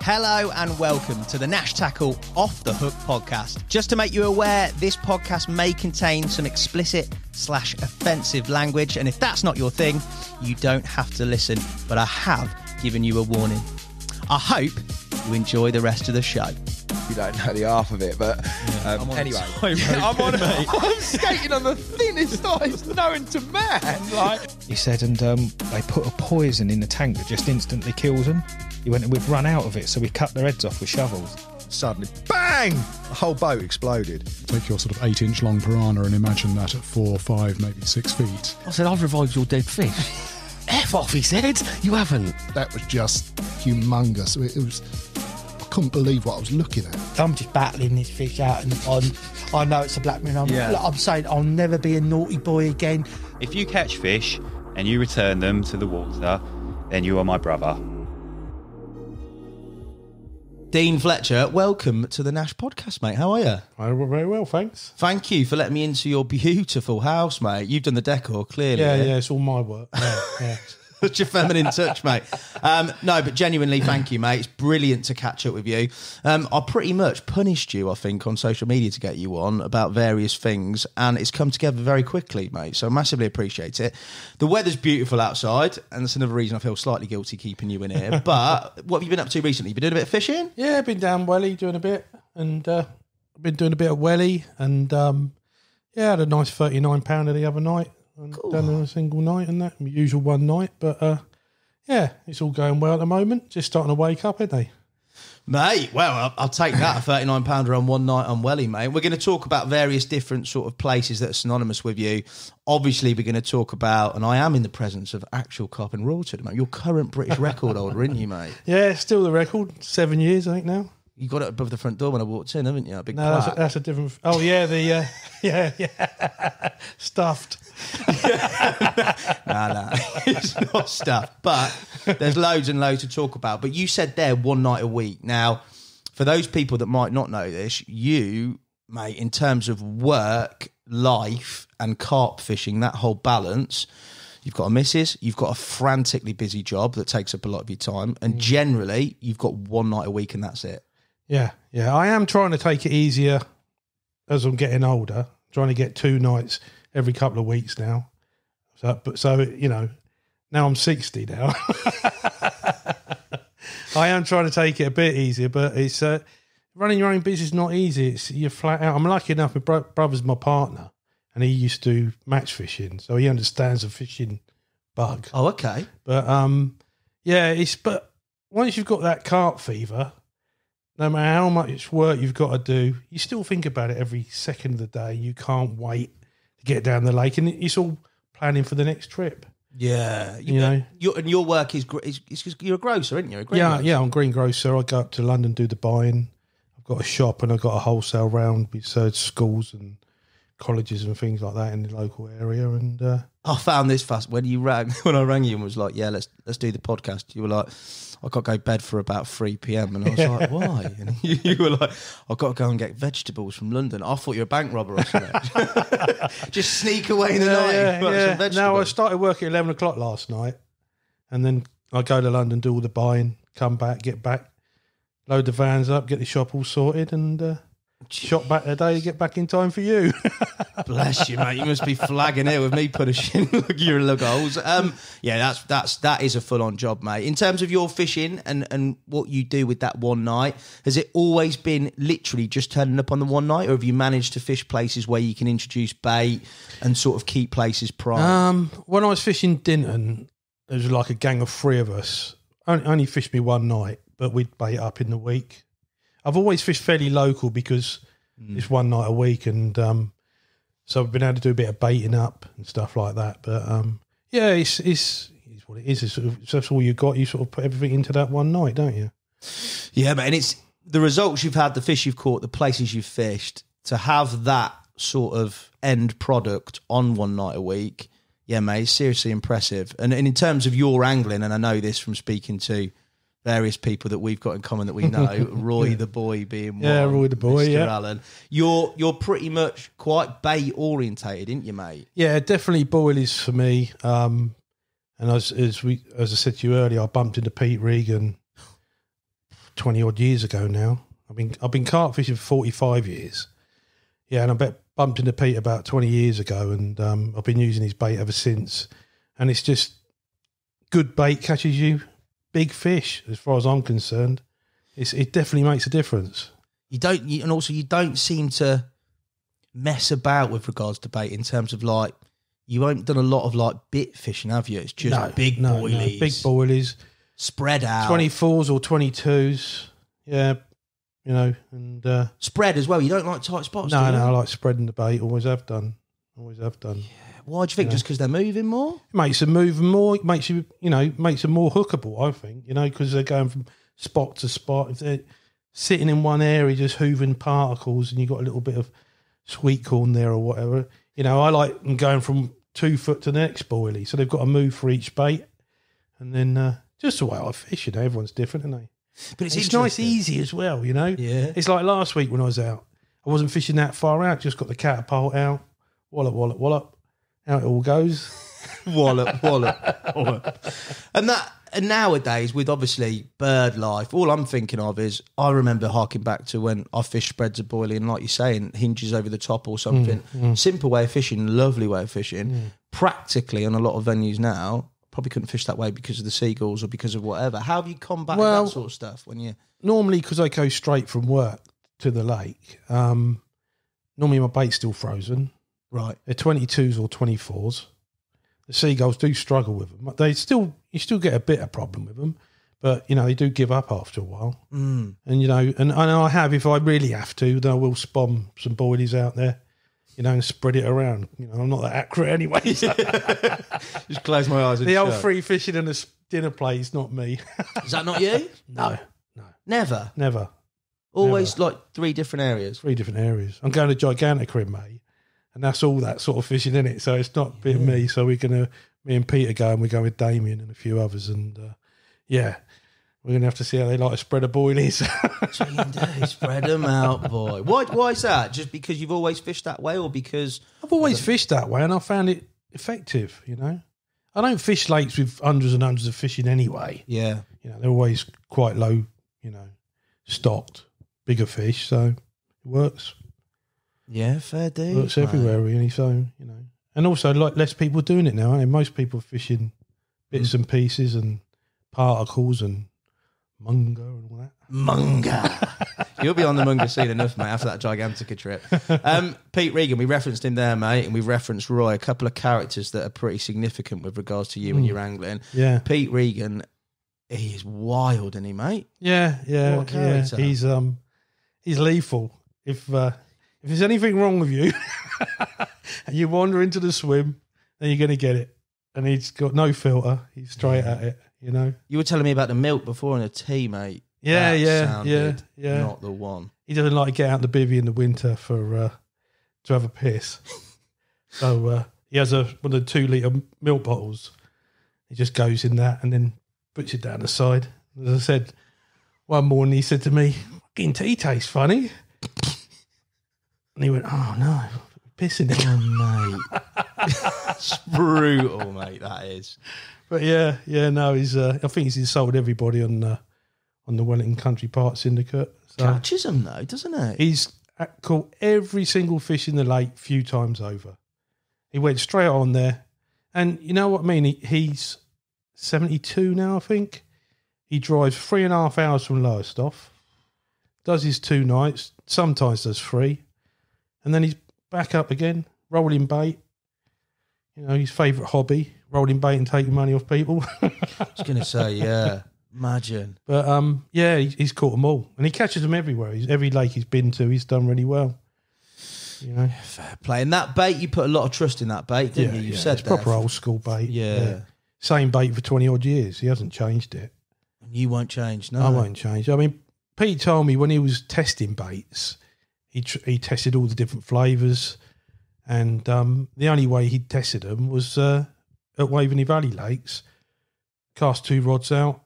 Hello and welcome to the Nash Tackle Off the Hook podcast. Just to make you aware, this podcast may contain some explicit/offensive language, and if that's not your thing, you don't have to listen, but I have given you a warning. I hope you enjoy the rest of the show. You don't know the half of it, but anyway. I'm skating on the thinnest ice known to man. He said, and they put a poison in the tank that just instantly kills them. He went and we'd run out of it, so we cut their heads off with shovels. Suddenly, bang! The whole boat exploded. Take your sort of 8-inch long piranha and imagine that at 4, 5, maybe 6 feet. I said, I've revived your dead fish. F off, he said. You haven't. That was just humongous. It was... I couldn't believe what I was looking at. I'm just battling this fish out in the pond. I know it's a black man. I'm saying I'll never be a naughty boy again. If you catch fish and you return them to the water, then you are my brother. Dean Fletcher, welcome to the Nash podcast, mate. How are you? I'm very well, thanks. Thank you for letting me into your beautiful house, mate. You've done the decor, clearly. Yeah, it's all my work. Yeah. Such a feminine touch, mate. No, but genuinely, thank you, mate. It's brilliant to catch up with you. I pretty much punished you, I think, on social media to get you on about various things, and it's come together very quickly, mate. So I massively appreciate it. The weather's beautiful outside, and that's another reason I feel slightly guilty keeping you in here. But what have you been up to recently? You been doing a bit of fishing? Yeah, I've been down Welly doing a bit, and I've been doing a bit of Welly, and I had a nice 39-pounder the other night. Cool. Done in a single night and that, my usual one night, but it's all going well at the moment. Just starting to wake up, aren't they? Mate, well, I'll take that, a 39-pounder on one night on Welly, mate. We're going to talk about various different sort of places that are synonymous with you. Obviously, we're going to talk about, and I am in the presence of actual carp and royalty, mate. Your current British record holder, aren't you, mate? Yeah, still the record, 7 years, I think, now. You got it above the front door when I walked in, haven't you? A big No, plaque. that's a different... Oh, yeah, stuffed. Nah, it's not stuff. But there's loads and loads to talk about. But you said there one night a week. Now, for those people that might not know this, you, mate, in terms of work, life and carp fishing, that whole balance, you've got a missus, you've got a frantically busy job that takes up a lot of your time, and generally you've got one night a week and that's it. Yeah. I am trying to take it easier as I'm getting older, trying to get 2 nights every couple of weeks now. So you know, now I'm 60 now. I am trying to take it a bit easier, but it's running your own business is not easy. You're flat out. I'm lucky enough, my brother's my partner, and he used to do match fishing, so he understands the fishing bug. Oh, okay. But but once you've got that carp fever, no matter how much work you've got to do, you still think about it every second of the day. You can't wait to get down the lake, and it's all planning for the next trip. Yeah, your work is you're a grocer, aren't you? I'm greengrocer. I go up to London, do the buying. I've got a shop and I've got a wholesale round. We serve schools and colleges and things like that in the local area. And I found this fast when I rang you and was like, "Yeah, let's do the podcast." You were like, "I got to go to bed for about 3 p.m." and I was like, "Why?" And you were like, "I've got to go and get vegetables from London." I thought you were a bank robber or something. Just sneak away in the night. Yeah. Some vegetables. No, I started work at 11 o'clock last night, and then I go to London, do all the buying, come back, get back, load the vans up, get the shop all sorted, and shot back today to get back in time for you. Bless you, mate. You must be flagging here with me punishing your lug holes. That is a full-on job, mate. In terms of your fishing and what you do with that one night, has it always been literally just turning up on the one night, or have you managed to fish places where you can introduce bait and sort of keep places prime? When I was fishing Dinton, there was like a gang of 3 of us. Only fished me one night, but we'd bait up in the week. I've always fished fairly local because it's one night a week, and so I've been able to do a bit of baiting up and stuff like that. But it's what it is. It's sort of, that's all you've got. You sort of put everything into that one night, don't you? Yeah, man. It's the results you've had, the fish you've caught, the places you've fished. To have that sort of end product on one night a week, yeah, mate, it's seriously impressive. And in terms of your angling, and I know this from speaking to various people that we've got in common that we know, Roy the boy being one. Yeah, Roy the boy, Mr. Allen. You're pretty much quite bait orientated, aren't you, mate? Yeah, definitely boilies for me. And as I said to you earlier, I bumped into Pete Regan 20 odd years ago now. I've been carp fishing for 45 years. Yeah, and I bumped into Pete about 20 years ago, and I've been using his bait ever since. And it's just good bait catches you big fish, as far as I'm concerned. It definitely makes a difference. You don't seem to mess about with regards to bait in terms of like, you haven't done a lot of like bit fishing, have you? It's just big boilies. Big boilies. Spread out. 24s or 22s. Yeah, you know, and... spread as well. You don't like tight spots, No, do you? I like spreading the bait. Always have done. Yeah. Why do you think? Just because they're moving more? It makes them move more. It makes makes them more hookable, I think, because they're going from spot to spot. If they're sitting in one area just hoovering particles and you've got a little bit of sweet corn there or whatever, I like them going from 2 foot to the next boilie. So they've got to move for each bait. And then just the way I fish, everyone's different, isn't they? But it's nice, easy as well, Yeah. It's like last week when I was out. I wasn't fishing that far out, just got the catapult out, wallop, out it all goes. wallop. And nowadays, with obviously bird life, all I'm thinking of is, I remember harking back to when I fished spreads of boilie, and like you're saying, hinges over the top or something. Simple way of fishing, lovely way of fishing. Practically on a lot of venues now, probably couldn't fish that way because of the seagulls or because of whatever. How have you combated that sort of stuff when you... Normally, because I go straight from work to the lake, normally my bait's still frozen. Right. They're 22s or 24s. The seagulls do struggle with them. You still get a bit of problem with them, but, they do give up after a while. And, and I have, if I really have to, then I will spawn some boilies out there, and spread it around. I'm not that accurate anyway. So. Just close my eyes. The old free fishing and a dinner plate is not me. Is that not you? No. Never. Always like 3 different areas. 3 different areas. I'm going to Gigantic in May, and that's all that sort of fishing in it. So it's not being me. So me and Peter go, and we go with Damien and a few others, and we're going to have to see how they like to spread a boilies. Spread them out, boy. Why is that? Just because you've always fished that way, or because... I've always fished that way, and I found it effective, I don't fish lakes with hundreds and hundreds of fishing anyway. Yeah. They're always quite low, stocked, bigger fish, so it works. Yeah, fair dues. Works everywhere, really, so, And also, like, less people doing it now, Most people are fishing bits and pieces and particles and Munga and all that. Munga. You'll be on the Munga scene enough, mate, after that Gigantica trip. Pete Regan, we referenced him there, mate, and we've referenced Roy, a couple of characters that are pretty significant with regards to you and your angling. Yeah. Pete Regan, he is wild, isn't he, mate? Yeah. What a character. He's lethal. If there's anything wrong with you and you wander into the swim, then you're going to get it. And he's got no filter. He's straight at it, You were telling me about the milk before and the tea, mate. Yeah. Not the one. He doesn't like to get out the bivvy in the winter to have a piss. So he has one of the 2 litre milk bottles. He just goes in that and then puts it down the side. As I said, one morning he said to me, "Fucking tea tastes funny." And he went, "Oh no, pissing it." Oh, mate. It's brutal, mate, that is. But no, he's. I think he's insulted everybody on the Wellington Country Park syndicate. So catches them though, doesn't he? He's caught every single fish in the lake a few times over. He went straight on there, and you know what I mean. He's 72 now, I think. He drives 3.5 hours from Lowestoft, does his 2 nights, sometimes does 3, and then he's back up again, rolling bait. His favourite hobby, rolling bait and taking money off people. I was going to say, yeah, imagine. But, he's caught them all. And he catches them everywhere. Every lake he's been to, he's done really well. Fair play. And that bait, you put a lot of trust in that bait, didn't you? You said it's proper old school bait. Yeah. Same bait for 20 odd years. He hasn't changed it. You won't change, no. I won't change. I mean, Pete told me when he was testing baits, he tested all the different flavours, and the only way he tested them was at Waveney Valley Lakes. Cast 2 rods out.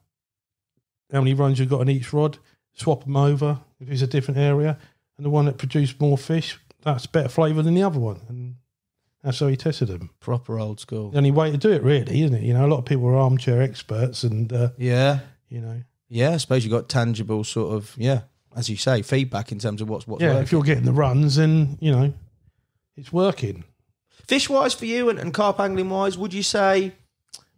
How many runs you've got on each rod? Swap them over if it's a different area, and the one that produced more fish, that's better flavour than the other one, and that's how he tested them. Proper old school. The only way to do it, really, isn't it? A lot of people are armchair experts, and Yeah, I suppose you got tangible sort of, as you say, feedback in terms of what's working. If you're getting the runs, then, it's working. Fish-wise for you and carp angling-wise, would you say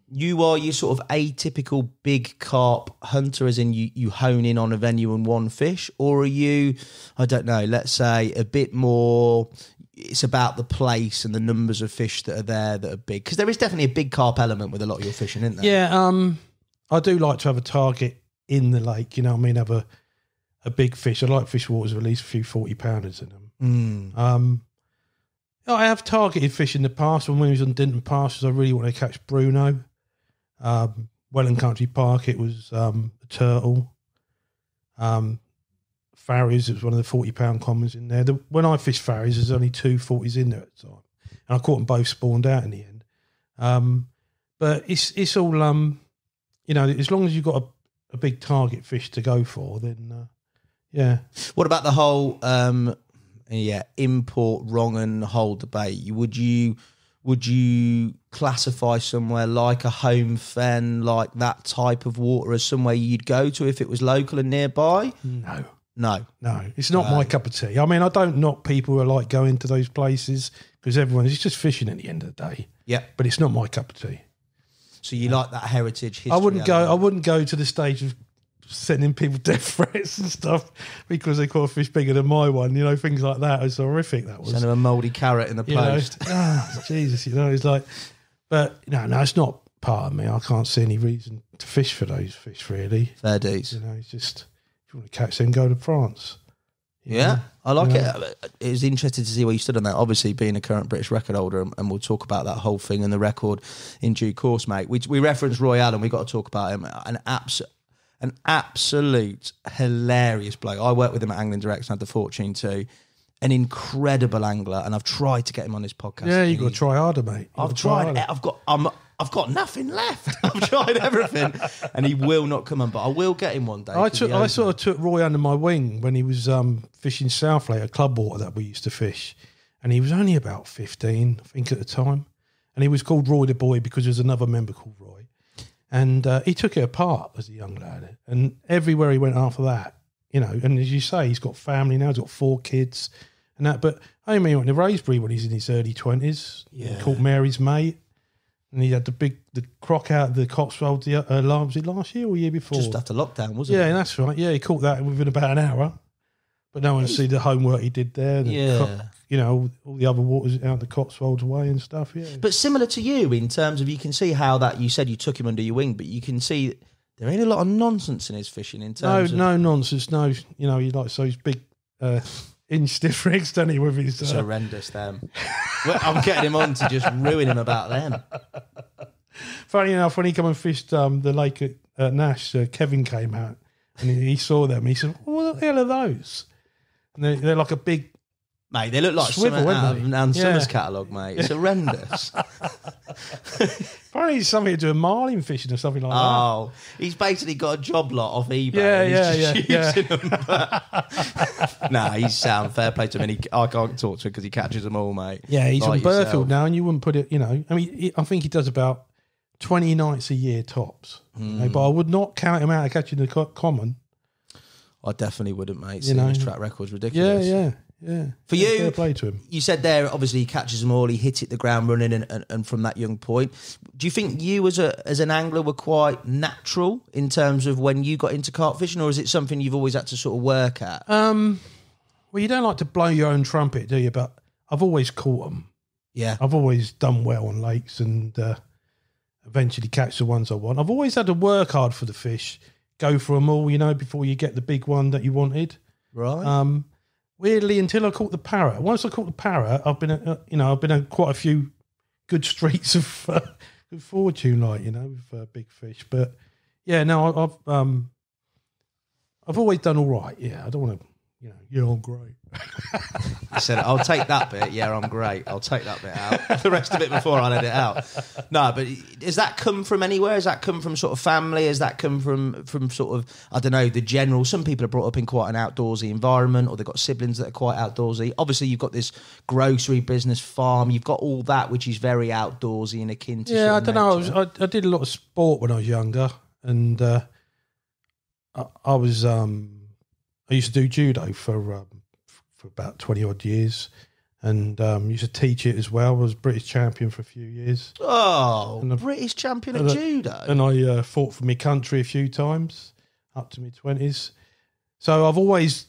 you are your sort of atypical big carp hunter, as in you hone in on a venue and one fish? Or are you, I don't know, let's say a bit more, it's about the place and the numbers of fish that are there that are big? Because there is definitely a big carp element with a lot of your fishing, isn't there? Yeah, I do like to have a target in the lake, have a big fish. I like fish waters with at least a few 40-pounders in them. I have targeted fish in the past. When we was on Dinton pastures, I really wanted to catch Bruno. Wellington Country Park, it was a turtle. Farriers, it was one of the 40-pound commons in there. When I fished Farriers, there's only 2 40s in there at the time. And I caught them both spawned out in the end. But it's all, as long as you've got a big target fish to go for, then, yeah. What about the whole... import wrong and whole debate? Would you classify somewhere like a home fen, like that type of water, as somewhere you'd go to if it was local and nearby? No, it's not my cup of tea. I mean, I don't knock people who are like going to those places, because it's just fishing at the end of the day. Yeah, but it's not my cup of tea. So you like that heritage history? I wouldn't go to the stage of sending people death threats and stuff because they caught a fish bigger than my one, things like that. It was horrific. That was. Send them a mouldy carrot in the post. Jesus, it's like, but no, it's not part of me. I can't see any reason to fish for those fish, really. Fair dues. It's just, if you want to catch them, go to France. Yeah, I like it. It was interesting to see where you stood on that. Obviously, being a current British record holder, and we'll talk about that whole thing and the record in due course, mate. We referenced Roy Allen. We got to talk about him. An absolute hilarious bloke. I worked with him at Angling Direct and had the fortune to. An incredible angler, and I've tried to get him on this podcast. Yeah, you've got to try harder, mate. I've tried. I've got nothing left. I've tried everything, and he will not come on. But I will get him one day. I sort of took Roy under my wing when he was fishing South Lake, a club water that we used to fish, and he was only about 15, I think, at the time, and he was called Roy the Boy because there was another member called Roy. And he took it apart as a young lad. And everywhere he went after that, and as you say, he's got family now, he's got 4 kids and that. But I mean, went to Raysbury when he's in his early 20s. Yeah. He caught Mary's mate. And he had the croc out of the Cotswolds, was it last year or year before? Just after lockdown, wasn't it? Yeah, that's right. Yeah, he caught that within about an hour. But no one see the homework he did there. All the other waters out the Cotswolds way and stuff, yeah. But similar to you in terms of, you can see how that, you said you took him under your wing, but you can see there ain't a lot of nonsense in his fishing in terms of... No nonsense, no. He likes those big inch stiff rigs, doesn't he, with his... It's horrendous, them. Well, I'm getting him on to just ruin him about them. Funny enough, when he come and fished the lake at Nash, Kevin came out and he saw them and he said, what the hell are those? And they're like a big... Mate, they look like swivel, something out of Nan Summers' catalogue, mate. It's horrendous. Apparently, it's something to do with marlin fishing or something like that. Oh, he's basically got a job lot off eBay. Yeah. Them. Nah, he's sound. Fair play to him. I can't talk to him because he catches them all, mate. Yeah, he's like on Burfield now, and you wouldn't put it, I mean, I think he does about 20 nights a year tops. But I would not count him out of catching the common. I definitely wouldn't, mate. His track record's ridiculous. Yeah. For you, fair play to him. You said there, obviously, he catches them all. He hit the ground running, and from that young point, do you think you as an angler were quite natural in terms of when you got into carp fishing, or is it something you've always had to sort of work at? Well, you don't like to blow your own trumpet, do you? But I've always caught them. Yeah, I've always done well on lakes, and eventually catch the ones I want. I've always had to work hard for the fish, go for them all, before you get the big one that you wanted. Right. Weirdly, until I caught the parrot. Once I caught the parrot, I've been at quite a few good streaks of good fortune, with big fish. But yeah, no, I've always done all right. Yeah, I don't want to, I'm great. I said, I'll take that bit. Yeah, I'm great. I'll take that bit out. The rest of it before I let it out. No, but has that come from anywhere? Has that come from sort of family? Has that come from sort of, I don't know, the general? Some people are brought up in quite an outdoorsy environment, or they've got siblings that are quite outdoorsy. Obviously, you've got this grocery business, farm. You've got all that, which is very outdoorsy and akin to. Yeah, I don't know. I did a lot of sport when I was younger, and I was I used to do judo for about 20 odd years, and used to teach it as well. I was British champion for a few years. Oh, British champion at judo. And I fought for my country a few times up to my 20s. So I've always,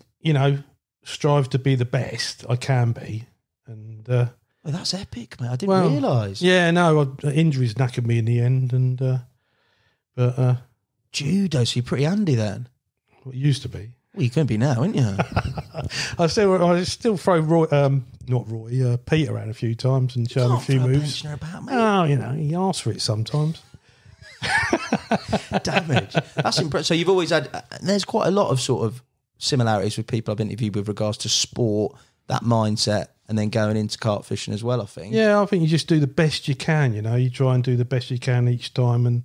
strived to be the best I can be. And oh, that's epic, mate. I didn't realise. Yeah, no, injuries knackered me in the end. And but judo, so you're pretty handy then. Well, it used to be. Well, you can be now, aren't you? I still throw Pete around a few times and show him a few moves. About, mate. Oh, he asks for it sometimes. Damage. That's impressive. So you've always had. There's quite a lot of sort of similarities with people I've interviewed with regards to sport, that mindset, and then going into carp fishing as well. I think. Yeah, I think you just do the best you can. You try and do the best you can each time, and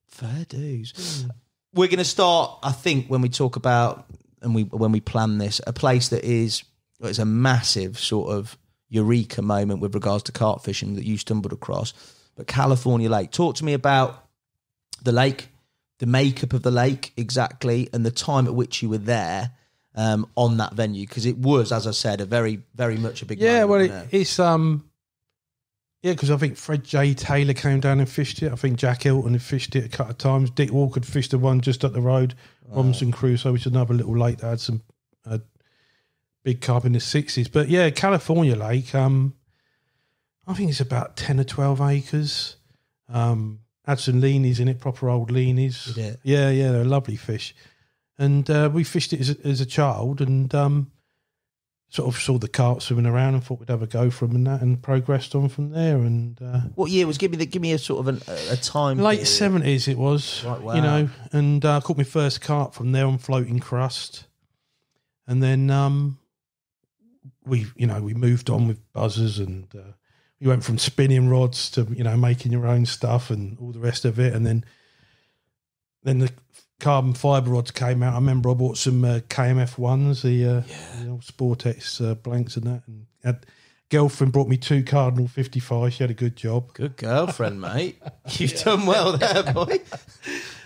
fair dues. We're going to start, I think, when we talk about and when we plan this, a place that is a massive sort of eureka moment with regards to carp fishing that you stumbled across. But California Lake, talk to me about the lake, the makeup of the lake exactly, and the time at which you were there on that venue, because it was, as I said, a very, very much a big moment. Well, it's because I think Fred J. Taylor came down and fished it. I think Jack Hilton had fished it a couple of times. Dick Walker had fished the one just up the road. Robinson Crusoe, which is another little lake that had some big carp in the 60s. But yeah, California Lake, I think it's about 10 or 12 acres. Had some leanies in it, proper old leanies. Yeah, they're lovely fish. And we fished it as a child, and sort of saw the carp swimming around and thought we'd have a go for them and that, and progressed on from there. And what year was? Give me a sort of a time. Late 70s it was. Right, wow. And I caught my first carp from there on floating crust, and then we moved on with buzzers, and we went from spinning rods to making your own stuff and all the rest of it, and then the carbon fibre rods came out. I remember I bought some KMF ones, the old Sportex blanks and that, and had girlfriend brought me 2 Cardinal 55. She had a good job. Good girlfriend, mate. You've done well there, boy.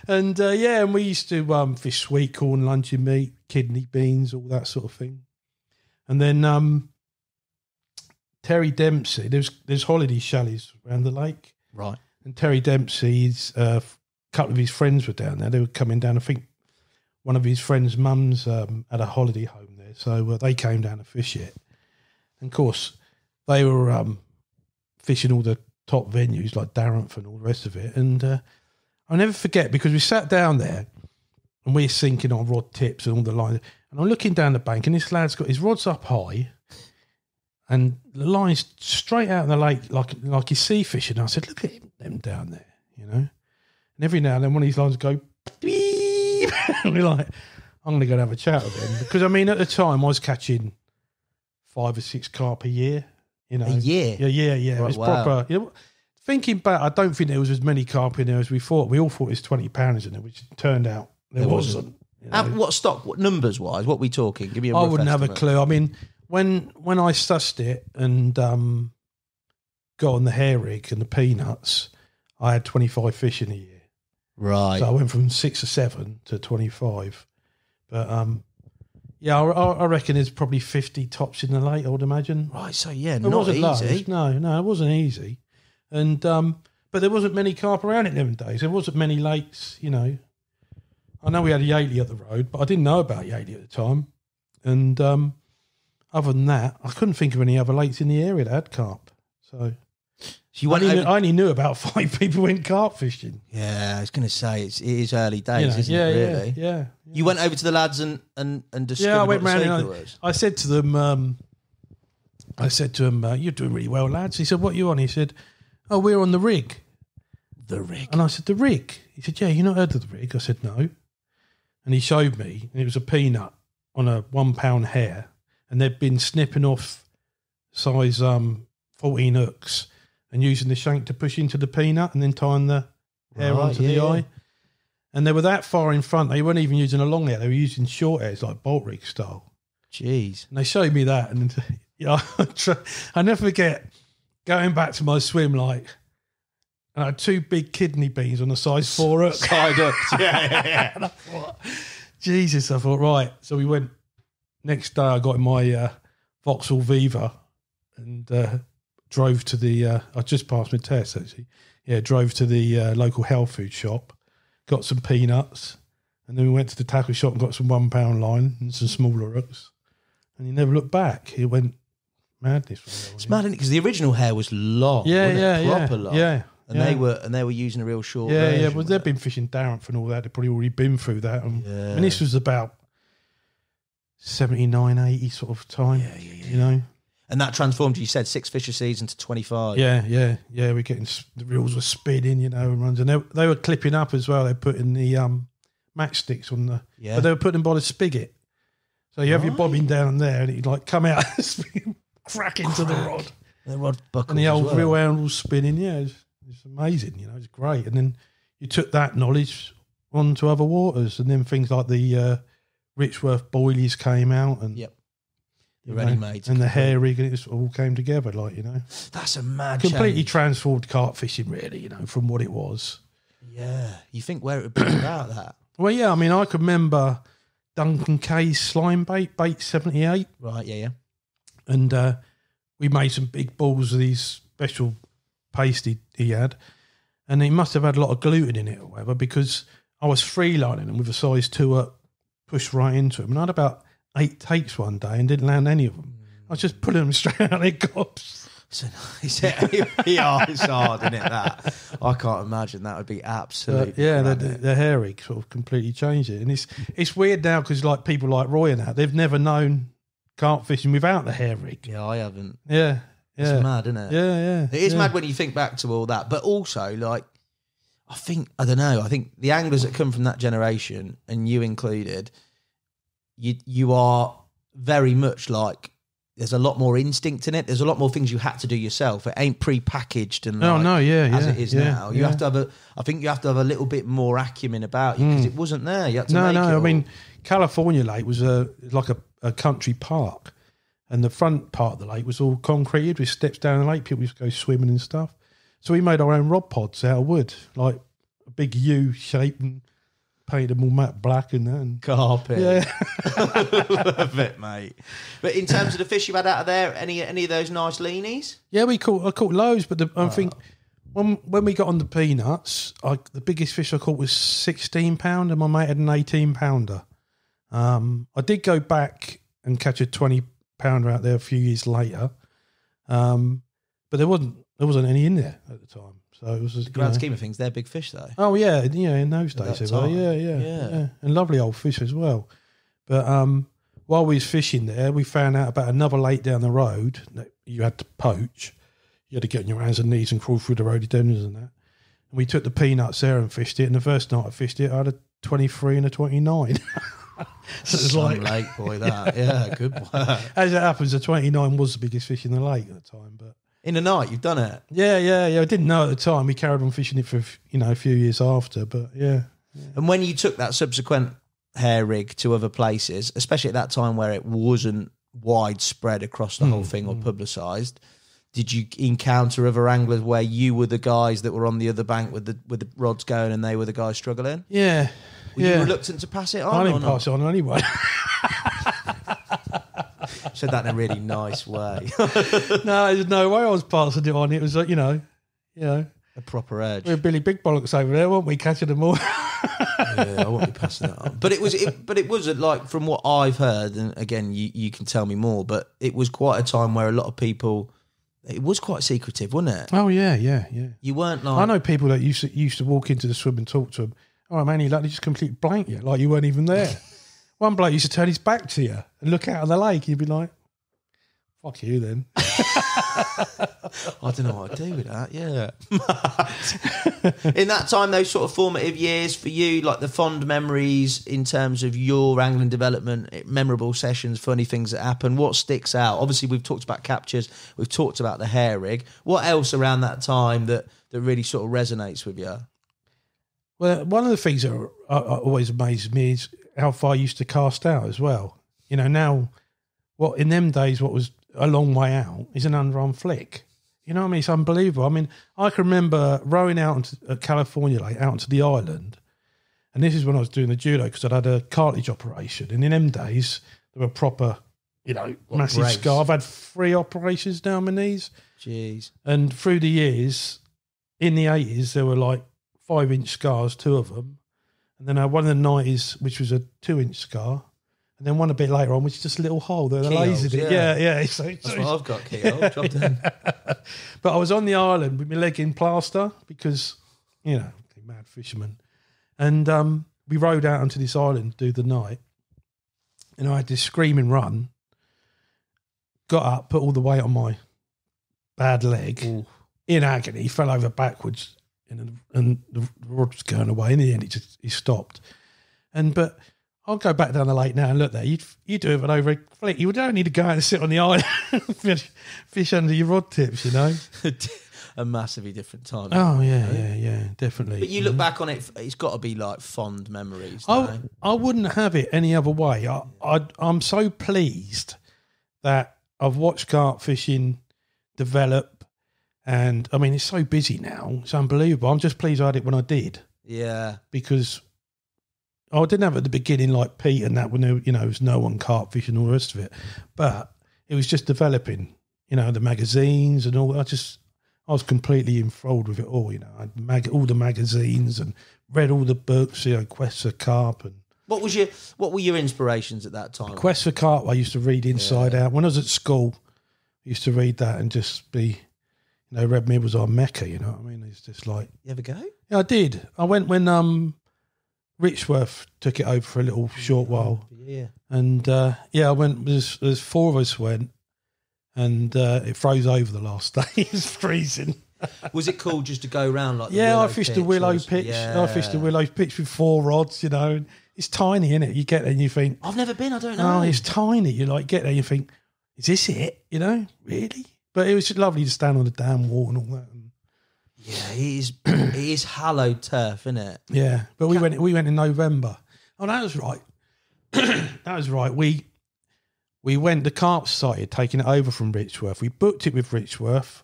And and we used to fish sweet corn, luncheon meat, kidney beans, all that sort of thing. And then Terry Dempsey, there's holiday chalets around the lake, right? And Terry Dempsey's couple of his friends were down there. They were coming down. I think one of his friends' mums had a holiday home there, so they came down to fish it. And of course, they were fishing all the top venues like Darrenth and all the rest of it. And I'll never forget, because we sat down there and we're sinking on rod tips and all the lines. And I'm looking down the bank, and this lad's got his rods up high, and the line's straight out in the lake like he's sea fishing. And I said, "Look at them down there, And every now and then one of these lines go beep. And we're like, I'm going to go and have a chat with him. Because, at the time I was catching 5 or 6 carp a year. A year? Yeah. Right, it was proper. Thinking back, I don't think there was as many carp in there as we thought. We all thought it was 20 pounders in there, which turned out there wasn't. What stock, what numbers-wise, what are we talking? Give me a I rough wouldn't estimate. have a clue. When I sussed it and got on the hair rig and the peanuts, I had 25 fish in a year. Right. So I went from 6 or 7 to 25. But, I reckon there's probably 50 tops in the lake, I would imagine. Right, so yeah, not wasn't easy. Loads. No, it wasn't easy. And but there wasn't many carp around in them days. There wasn't many lakes, I know we had a Yately up the road, but I didn't know about Yately at the time. And other than that, I couldn't think of any other lakes in the area that had carp. So I only knew about 5 people who went carp fishing. Yeah, I was going to say it is early days, isn't it? Really? Yeah. You went over to the lads and discovered. Yeah, I went what round the and was. I said to them, "You're doing really well, lads." He said, "What are you on?" He said, "Oh, we're on the rig." The rig. And I said, "The rig?" He said, "Yeah, you not heard of the rig?" I said, "No." And he showed me, and it was a peanut on a 1 pound hair, and they'd been snipping off size 14 hooks and using the shank to push into the peanut and then tying the hair onto the eye. And they were that far in front, they weren't even using a long hair, they were using short hairs like bolt rig style. Jeez. And they showed me that, and I never forget going back to my swim, like and I had 2 big kidney beans on a size 4 hook. Side hooks. Yeah. And I thought, Jesus, I thought, right. So we went, next day I got in my Vauxhall Viva and drove to the, I just passed my test actually. Yeah, drove to the local health food shop, got some peanuts, and then we went to the tackle shop and got some £1 line and some smaller hooks. And he never looked back. He went, madness. It's mad, isn't it? Because the original hair was long. Proper long. Yeah. And they were using a real short Yeah, version. well, they've been fishing Darrenf and all that. They've probably already been through that. And this was about 79, 80 sort of time, you know. And that transformed, you said, 6 fish a season to 25. Yeah. We're getting, the reels were spinning, you know, and runs. And they were clipping up as well. They put in the matchsticks on the, but they were putting them by the spigot. So you have your bobbin down there and it'd like come out and crack into the rod. The rod buckles and the old as well. reel handle spinning, it's amazing, you know, it's great. And then you took that knowledge on to other waters, and then things like the Richworth boilies came out, and the ready-made and the hair rig, and it all came together, like, you know. That's a mad completely change. transformed carp fishing, really, you know, from what it was. Yeah, you think where it would be without that? Well, yeah, I mean, I could remember Duncan Kay's slime bait 78. Right, yeah. And we made some big balls of these special paste he had, and he must have had a lot of gluten in it or whatever, because I was freelining them with a size 2 up, pushed right into them, and I had about 8 takes one day and didn't land any of them. I was just pulling them straight out of their gobs. It's hard, isn't it, that? I can't imagine that would be absolutely... the hair rig sort of completely changed it. And it's weird now because like people like Roy and that, they've never known carp fishing without the hair rig. Yeah, I haven't. Yeah. It's mad, isn't it? Yeah. It is mad when you think back to all that. But also, like, I think the anglers that come from that generation, and you included, you are very much like, there's a lot more instinct in it. There's a lot more things you had to do yourself. It ain't pre-packaged and as it is now. You have to have I think you have to have a little bit more acumen about you, because it wasn't there. You had to make it all. I mean, California Lake was like a country park, and the front part of the lake was all concreted with steps down the lake. People used to go swimming and stuff. So we made our own rod pods out of wood, like a big U shape, and painted them all matte black and that. And carpet. Yeah. Love it, mate. But in terms of the fish you had out of there, any of those nice leanies? Yeah, I caught loads, but I think when we got on the peanuts, the biggest fish I caught was 16 pound, and my mate had an 18 pounder. I did go back and catch a 20 pounder out there a few years later, but there wasn't any in there at the time. So it was just, the grand scheme of things, they're big fish though. Oh yeah, in those days they were. Yeah, and lovely old fish as well. But while we was fishing there, we found out about another lake down the road that you had to poach. You had to get on your hands and knees and crawl through the rhododendrons and that. And we took the peanuts there and fished it. And the first night I fished it, I had a 23 and a 29. So it was like lake boy, that. Yeah, good work. As it happens, the 29 was the biggest fish in the lake at the time. But in the night, you've done it. Yeah. I didn't know at the time. We carried on fishing it for a few years after. But yeah. And when you took that subsequent hair rig to other places, especially at that time where it wasn't widespread across the whole thing or publicised, did you encounter other anglers where you were the guys that were on the other bank with the rods going and they were the guys struggling? Yeah. Were you reluctant to pass it on? I didn't pass it on anyway. Said that in a really nice way. No, there's no way I was passing it on. It was, a proper edge. We're Billy Big Bollocks over there, weren't we, catching them all? Yeah, I won't be passing that on. But it was like, from what I've heard, and again, you can tell me more, but it was quite a time where a lot of people, it was quite secretive, wasn't it? Oh yeah. You weren't like, I know people that used to walk into the swim and talk to them. Oh man, they just completely blank you, like you weren't even there. One bloke used to turn his back to you and look out of the lake. You'd be like, "Fuck you, then." I don't know what I'd do with that. Yeah. In that time, those sort of formative years for you, like the fond memories in terms of your angling development, memorable sessions, funny things that happen. What sticks out? Obviously, we've talked about captures. We've talked about the hair rig. What else around that time that really sort of resonates with you? Well, one of the things that always amazes me is how far I used to cast out as well. Now, in them days, what was a long way out is an underarm flick. You know what I mean? It's unbelievable. I mean, I can remember rowing out at California Lake, out onto the island, and this is when I was doing the judo because I'd had a cartilage operation. And in them days, they were proper, massive brace? scar. I've had 3 operations down my knees. Jeez. And through the years, in the 80s, there were like 5-inch scars, 2 of them. And then I had one in the 90s, which was a 2-inch scar. And then one a bit later on, which is just a little hole. They're lasered it. Yeah. That's what I've got, keyhole. Dropped in. But I was on the island with my leg in plaster because, mad fisherman. And we rowed out onto this island to do the night. And I had this screaming run. Got up, put all the weight on my bad leg. Ooh. In agony, fell over backwards. And the rod was going away. In the end, he stopped. But I'll go back down the lake now and look there. You do it over a fleet. You don't need to go out and sit on the island fish under your rod tips, A massively different time. Oh, yeah, definitely. But you look back on it, it's got to be like fond memories. I wouldn't have it any other way. I'm so pleased that I've watched carp fishing develop. And, I mean, it's so busy now. It's unbelievable. I'm just pleased I had it when I did. Yeah. Because I didn't have it at the beginning like Pete and that when there was no one carp fishing and all the rest of it. But it was just developing, the magazines and all. I was completely enthralled with it all, I had all the magazines and read all the books, Quest for Carp. And what were your inspirations at that time? Quest for Carp, I used to read inside out. When I was at school, I used to read that and just be, Red Mid was our mecca, you know what I mean? It's just like... You ever go? Yeah, I did. I went when Richworth took it over for a little short while. Yeah. And, I went, there's 4 of us went, and it froze over the last day. It's freezing. Was it cool just to go around like the I fished a willow pitch. Yeah. I fished a willow pitch with 4 rods, and it's tiny, isn't it? You get there and you think... I've never been, I don't know. Oh, it's tiny. You get there and you think, is this it? Really? But it was just lovely to stand on the damn wall and all that. Yeah, it is hallowed turf, isn't it? Yeah, but we went in November. Oh, that was right. That was right. We went, the Carp Society had taken it over from Richworth. We booked it with Richworth.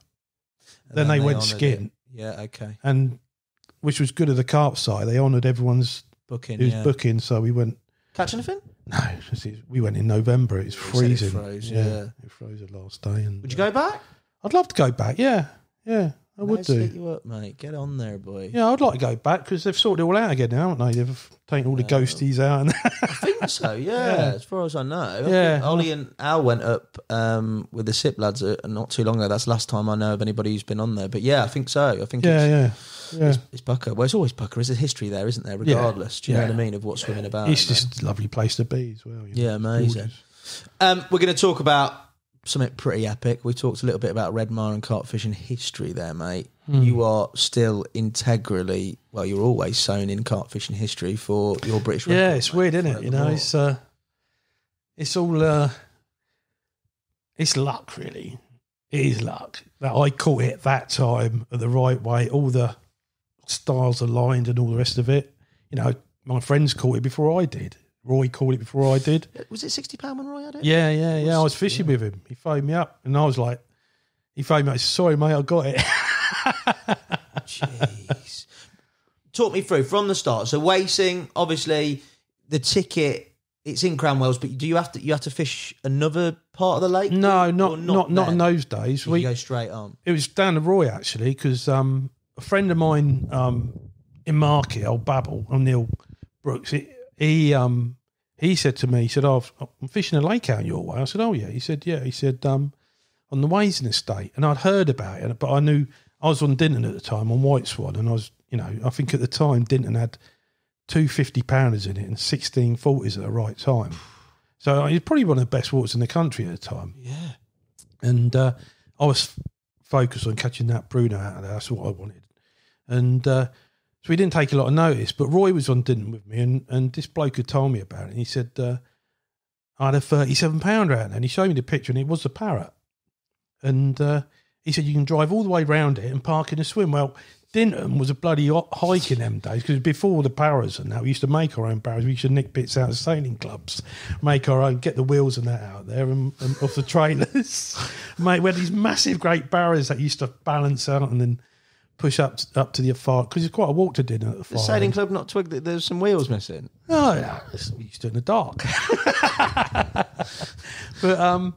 Then they went skin. It. Yeah, okay. And which was good of the Carp Society. They honoured everyone's booking, so we went. Catch anything? No, we went in November. It was freezing. It froze, yeah. It froze the last day. And would you go back? I'd love to go back, yeah. I would do. Hit you up, mate. Get on there, boy. Yeah, I'd like to go back because they've sorted it all out again now, haven't they? They've taken all the ghosties out. I think so, yeah. As far as I know. Ollie and Al went up with the SIP lads not too long ago. That's the last time I know of anybody who's been on there. But yeah, I think so. I think it's Bucker. Well, it's always Bucker. There's a history there, isn't there? Regardless, do you know what I mean, of what's swimming about. It's just a lovely place to be as well. Yeah, amazing. We're going to talk about something pretty epic. We talked a little bit about Redmar and carp fishing history there, mate. You are still integrally, you're always sewn in carp fishing history for your British record. Yeah, it's weird, isn't it? It's all, it's luck, really. It is luck that I caught it at that time at the right way, all the stars aligned and all the rest of it. My friends caught it before I did. Roy caught it before I did. Was it £60 when Roy had it? Yeah. I was fishing with him. He phoned me up and I was like, sorry, mate, I got it. Jeez. Talk me through from the start. So Wasing, obviously, the ticket, it's in Cranwells, but do you have to fish another part of the lake? No, not in those days. We go straight on. It was down the Roy actually, because a friend of mine in Market, old Babble, Neil Brooks, he said to me, he said, I'm fishing a lake out your way. I said, oh yeah. He said, yeah. He said, on the Wasing Estate. And I'd heard about it, but I knew I was on Dinton at the time, on White Swan, and I was, I think at the time Dinton had 2 50-pounders in it and 16 40s at the right time. So it was probably one of the best waters in the country at the time. Yeah. And I was focused on catching that Bruno out of there. That's what I wanted. And so we didn't take a lot of notice, but Roy was on Dinton with me, and this bloke had told me about it. And he said, I had a 37-pounder out there, and he showed me the picture, and it was a Parrot. And he said, you can drive all the way around it and park in a swim. Well, Dinton was a bloody hike in them days because before the Parrots and that, we used to make our own barrows. We used to nick bits out of sailing clubs, make our own, get the wheels and that out there and off the trailers. Mate, we had these massive great barrows that used to balance out and then push up to the far, because it's quite a walk to Dinton at the far. The sailing club not twigged that there's some wheels missing? Oh, yeah, we used to do it in the dark. But,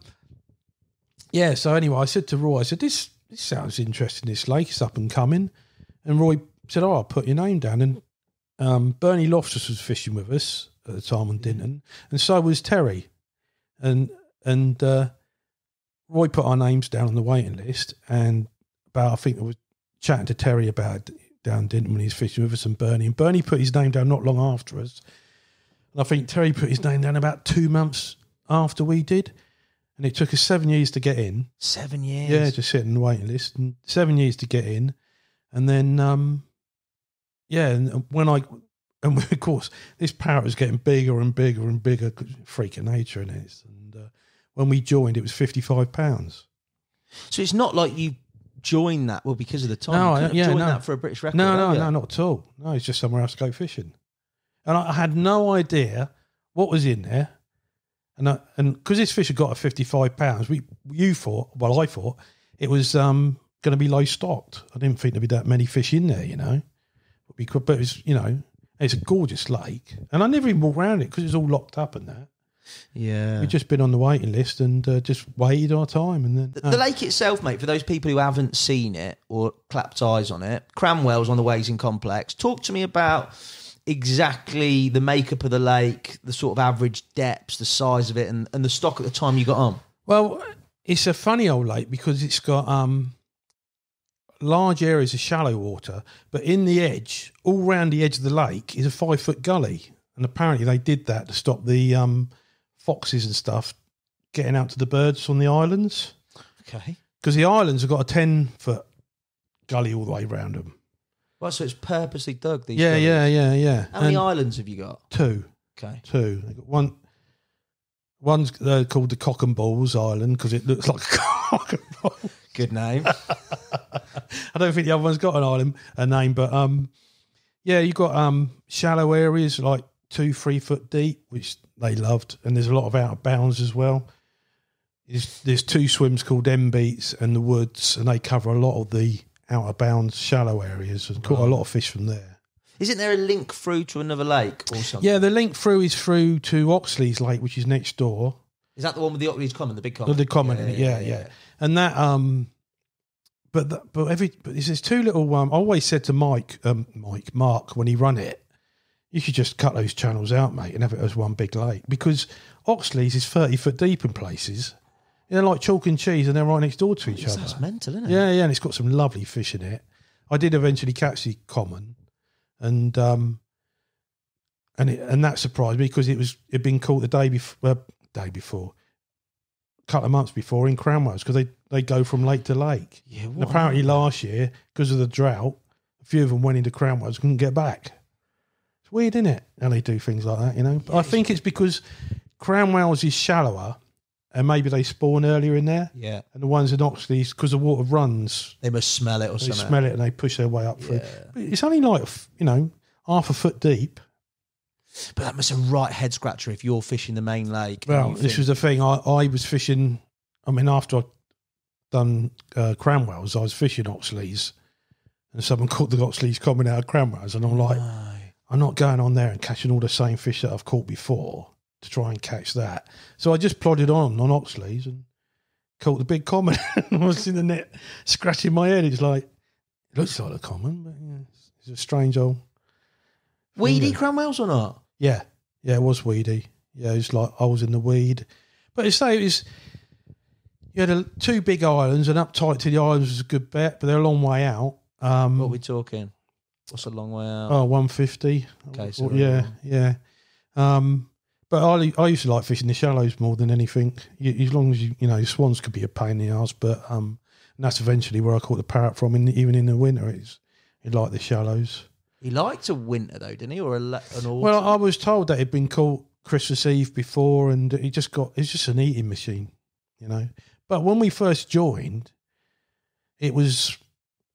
yeah, so anyway, I said to Roy, I said, this sounds interesting, this lake, it's up and coming. And Roy said, I'll put your name down. And Bernie Loftus was fishing with us at the time on Dinton, and so was Terry. And Roy put our names down on the waiting list, and I think I was chatting to Terry about down Dinton when he was fishing with us and Bernie put his name down not long after us. And I think Terry put his name down about 2 months after we did. And it took us 7 years to get in. 7 years? Yeah, just sitting on the waiting list. And 7 years to get in. And then, and of course, this Parrot was getting bigger and bigger and bigger, freak of nature in it. And when we joined, it was £55. So it's not like you joined that, well, because of the time. No, you couldn't have joined that for a British record. No, not at all. No, it's just somewhere else to go fishing. And I had no idea what was in there. And because this fish had got a £55, I thought it was going to be low stocked. I didn't think there'd be that many fish in there, you know. But it was, you know, it's a gorgeous lake. And I never even walked around it because it was all locked up and that. Yeah. We'd just been on the waiting list and just waited our time. And then the lake itself, mate, for those people who haven't seen it or clapped eyes on it, Cranwells on the Wasing Complex, talk to me about exactly the makeup of the lake, the sort of average depths, the size of it, and the stock at the time you got on. Well, it's a funny old lake because it's got large areas of shallow water, but in the edge, all round the edge of the lake, is a 5-foot gully. And apparently they did that to stop the foxes and stuff getting out to the birds on the islands. Okay. Because the islands have got a 10-foot gully all the way around them. Well, so it's purposely dug, these Yeah. How many islands have you got? 2. Okay. 2. They've got one's called the Cock and Balls Island because it looks like a cock and ball. Good name. I don't think the other one's got a name, but you've got shallow areas like 2-3 foot deep, which they loved, and there's a lot of out of bounds as well. There's 2 swims called M Beats and the Woods, and they cover a lot of the out of bounds shallow areas and caught a lot of fish from there. Isn't there a link through to another lake or something? Yeah, the link through is through to Oxley's Lake, which is next door. Is that the one with the Oxley's Common, the big common? The common, yeah. And that, but there's 2 little. I always said to Mark, when he run it, you should just cut those channels out, mate, and have it as one big lake, because Oxley's is 30 foot deep in places. They're like chalk and cheese, and they're right next door to each other. That's mental, isn't it? Yeah, and it's got some lovely fish in it. I did eventually catch the common, and that surprised me because it'd been caught the day before, a couple of months before in Cranwells, because they go from lake to lake. Yeah, and apparently last year, because of the drought, a few of them went into Cranwells, couldn't get back. It's weird, isn't it? How they do things like that, you know. But I think it's because Cranwells is shallower, and maybe they spawn earlier in there. Yeah. And the ones in Oxley's, because the water runs, they must smell it or something. They smell it and they push their way up through. But it's only like, you know, half a foot deep. But that must be a right head scratcher if you're fishing the main lake. Well, this was the thing. I was fishing, after I'd done Cranwells, I was fishing Oxley's, and someone caught the Oxley's coming out of Cranwells, and I'm like, I'm not going on there and catching all the same fish that I've caught before to try and catch that. So I just plodded on Oxley's and caught the big common. I was in the net scratching my head. It's like, it looks like a common, but yeah, it's a strange old... Weedy Cranwells or not? Yeah, it was weedy. Yeah, it was like I was in the weed. But you had 2 big islands, and up tight to the islands was a good bet, but they're a long way out. What are we talking? What's a long way out? 150. Okay, so yeah. But I used to like fishing the shallows more than anything. As long as you know, swans could be a pain in the arse, but and that's eventually where I caught the Parrot from. Even in the winter, he liked the shallows. He liked a winter though, didn't he, or an autumn? Well, I was told that he'd been caught Christmas Eve before, and it's just an eating machine, you know. But when we first joined, it was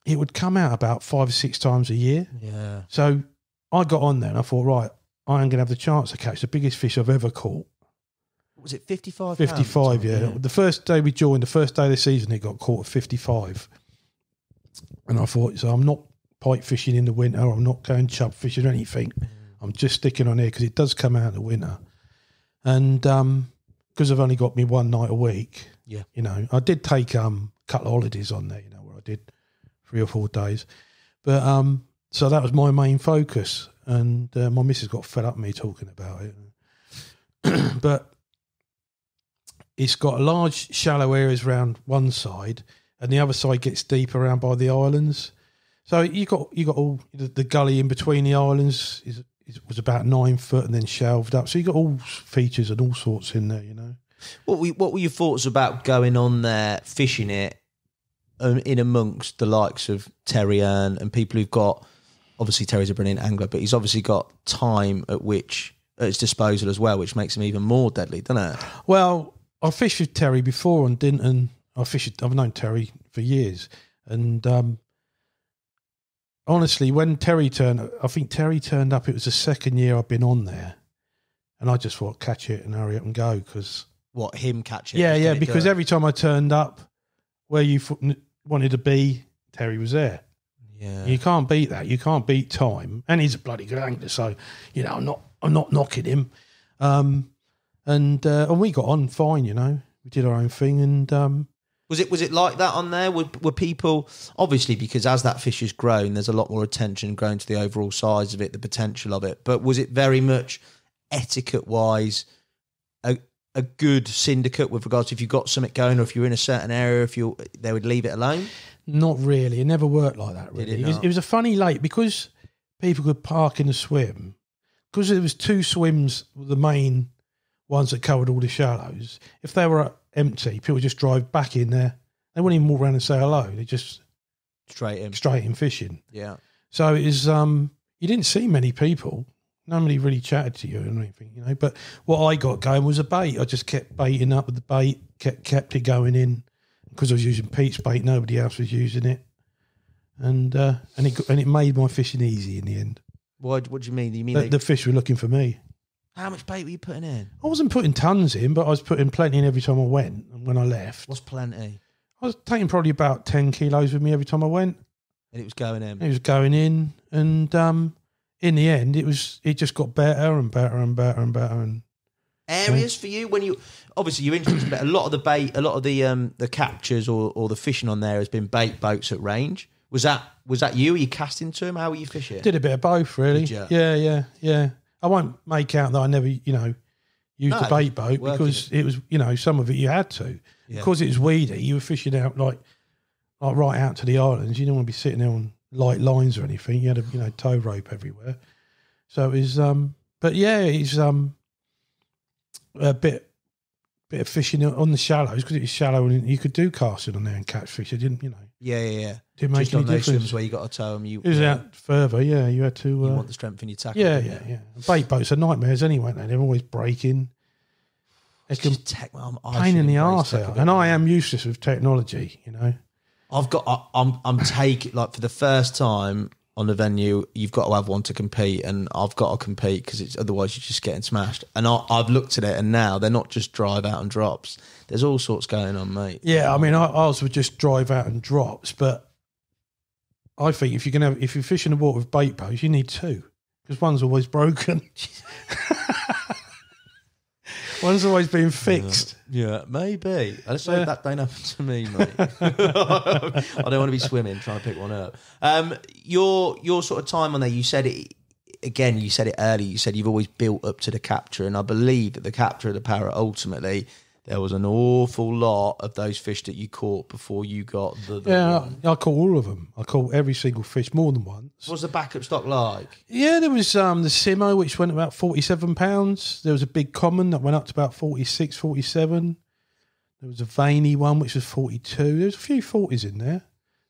it would come out about 5 or 6 times a year. Yeah. So I got on there and I thought, right, I am going to have the chance to catch the biggest fish I've ever caught. Was it 55? 55, yeah. The first day we joined, the first day of the season, it got caught at 55. And I thought, so I'm not pike fishing in the winter. I'm not going chub fishing or anything. I'm just sticking on here because it does come out in the winter. And because I've only got me one night a week, you know, I did take a couple of holidays on there, you know, where I did 3 or 4 days. But so that was my main focus. And my missus got fed up with me talking about it. But it's got large, shallow areas around one side, and the other side gets deep around by the islands. So you got all the gully in between the islands was about 9 foot and then shelved up. So you got all features and all sorts in there, you know. What were your thoughts about going on there, fishing it, in amongst the likes of Terry and people who've got, obviously Terry's a brilliant angler, but he's obviously got time at his disposal as well, which makes him even more deadly, doesn't it? Well, I fished with Terry before on Dinton. I've known Terry for years, and honestly, when Terry turned up, it was the second year I've been on there, and I just thought, catch it and hurry up and go, because... What, him catch it? Yeah, because every time I turned up where you wanted to be, Terry was there. Yeah. You can't beat that. You can't beat time. And he's a bloody good angler, so, you know, I'm not knocking him. And we got on fine, you know. We did our own thing, and... Was it like that on there? Were people, obviously, because as that fish has grown, there's a lot more attention grown to the overall size of it, the potential of it. But was it very much etiquette-wise a good syndicate with regards to if you got something going, or if you're in a certain area, they would leave it alone? Not really. It never worked like that, really. It was a funny lake because people could park in the swim. Because there was 2 swims, the main ones that covered all the shallows. If they were empty, people just drive back in there. They wouldn't even walk around and say hello. They just straight in fishing. Yeah. So it was you didn't see many people. Nobody really chatted to you or anything, you know. But what I got going was a bait. I just kept baiting up with the bait, kept it going in. Because I was using Pete's bait, nobody else was using it. And it made my fishing easy in the end. What do you mean? You mean the fish were looking for me. How much bait were you putting in? I wasn't putting tons in, but I was putting plenty in every time I went and when I left. What's plenty? I was taking probably about 10 kilos with me every time I went. And it was going in? It was going in. And in the end, it just got better and better and better and better. And areas for you when you obviously you're interested, but a lot of the bait, a lot of the captures or the fishing on there has been bait boats at range. Was that you? Were you casting to them? How were you fishing? Did a bit of both, really. Did you? Yeah. I won't make out that I never, you know, used a bait boat because it was, you know, some of it you had to. Yeah. Because it was weedy, you were fishing out like right out to the islands. You didn't want to be sitting there on light lines or anything. You had a tow rope everywhere. So it was, but yeah, it's a bit of fishing on the shallows because it was shallow and you could do casting on there and catch fish. It didn't, you know. Yeah. Didn't make just any on those difference. swims where you got to tow them. It was out further, yeah. You had to. You want the strength in your tackle. Yeah. Bait boats are nightmares anyway. They're always breaking. They can pain in the arse out. And I am useless with technology, you know. I'm taking, like, for the first time on the venue, you've got to have one to compete, and I've got to compete because otherwise you're just getting smashed. And I've looked at it, and now they're not just drive out and drops. There's all sorts going on, mate. Yeah, I mean, ours would just drive out and drops, but I think if you're fishing the water with bait boats, you need 2 because one's always broken. One's always been fixed. Yeah, maybe. Let's hope that don't happen to me, mate. I don't want to be swimming trying to pick one up. Your sort of time on there, you said it again. You said it earlier. You said you've always built up to the capture, and I believe that the capture of the Parrot ultimately. There was an awful lot of those fish that you caught before you got the one. I caught all of them. I caught every single fish more than once. What was the backup stock like? Yeah, there was the Simo, which went about 47 pounds. There was a big common that went up to about 46, 47. There was a veiny one, which was 42. There was a few 40s in there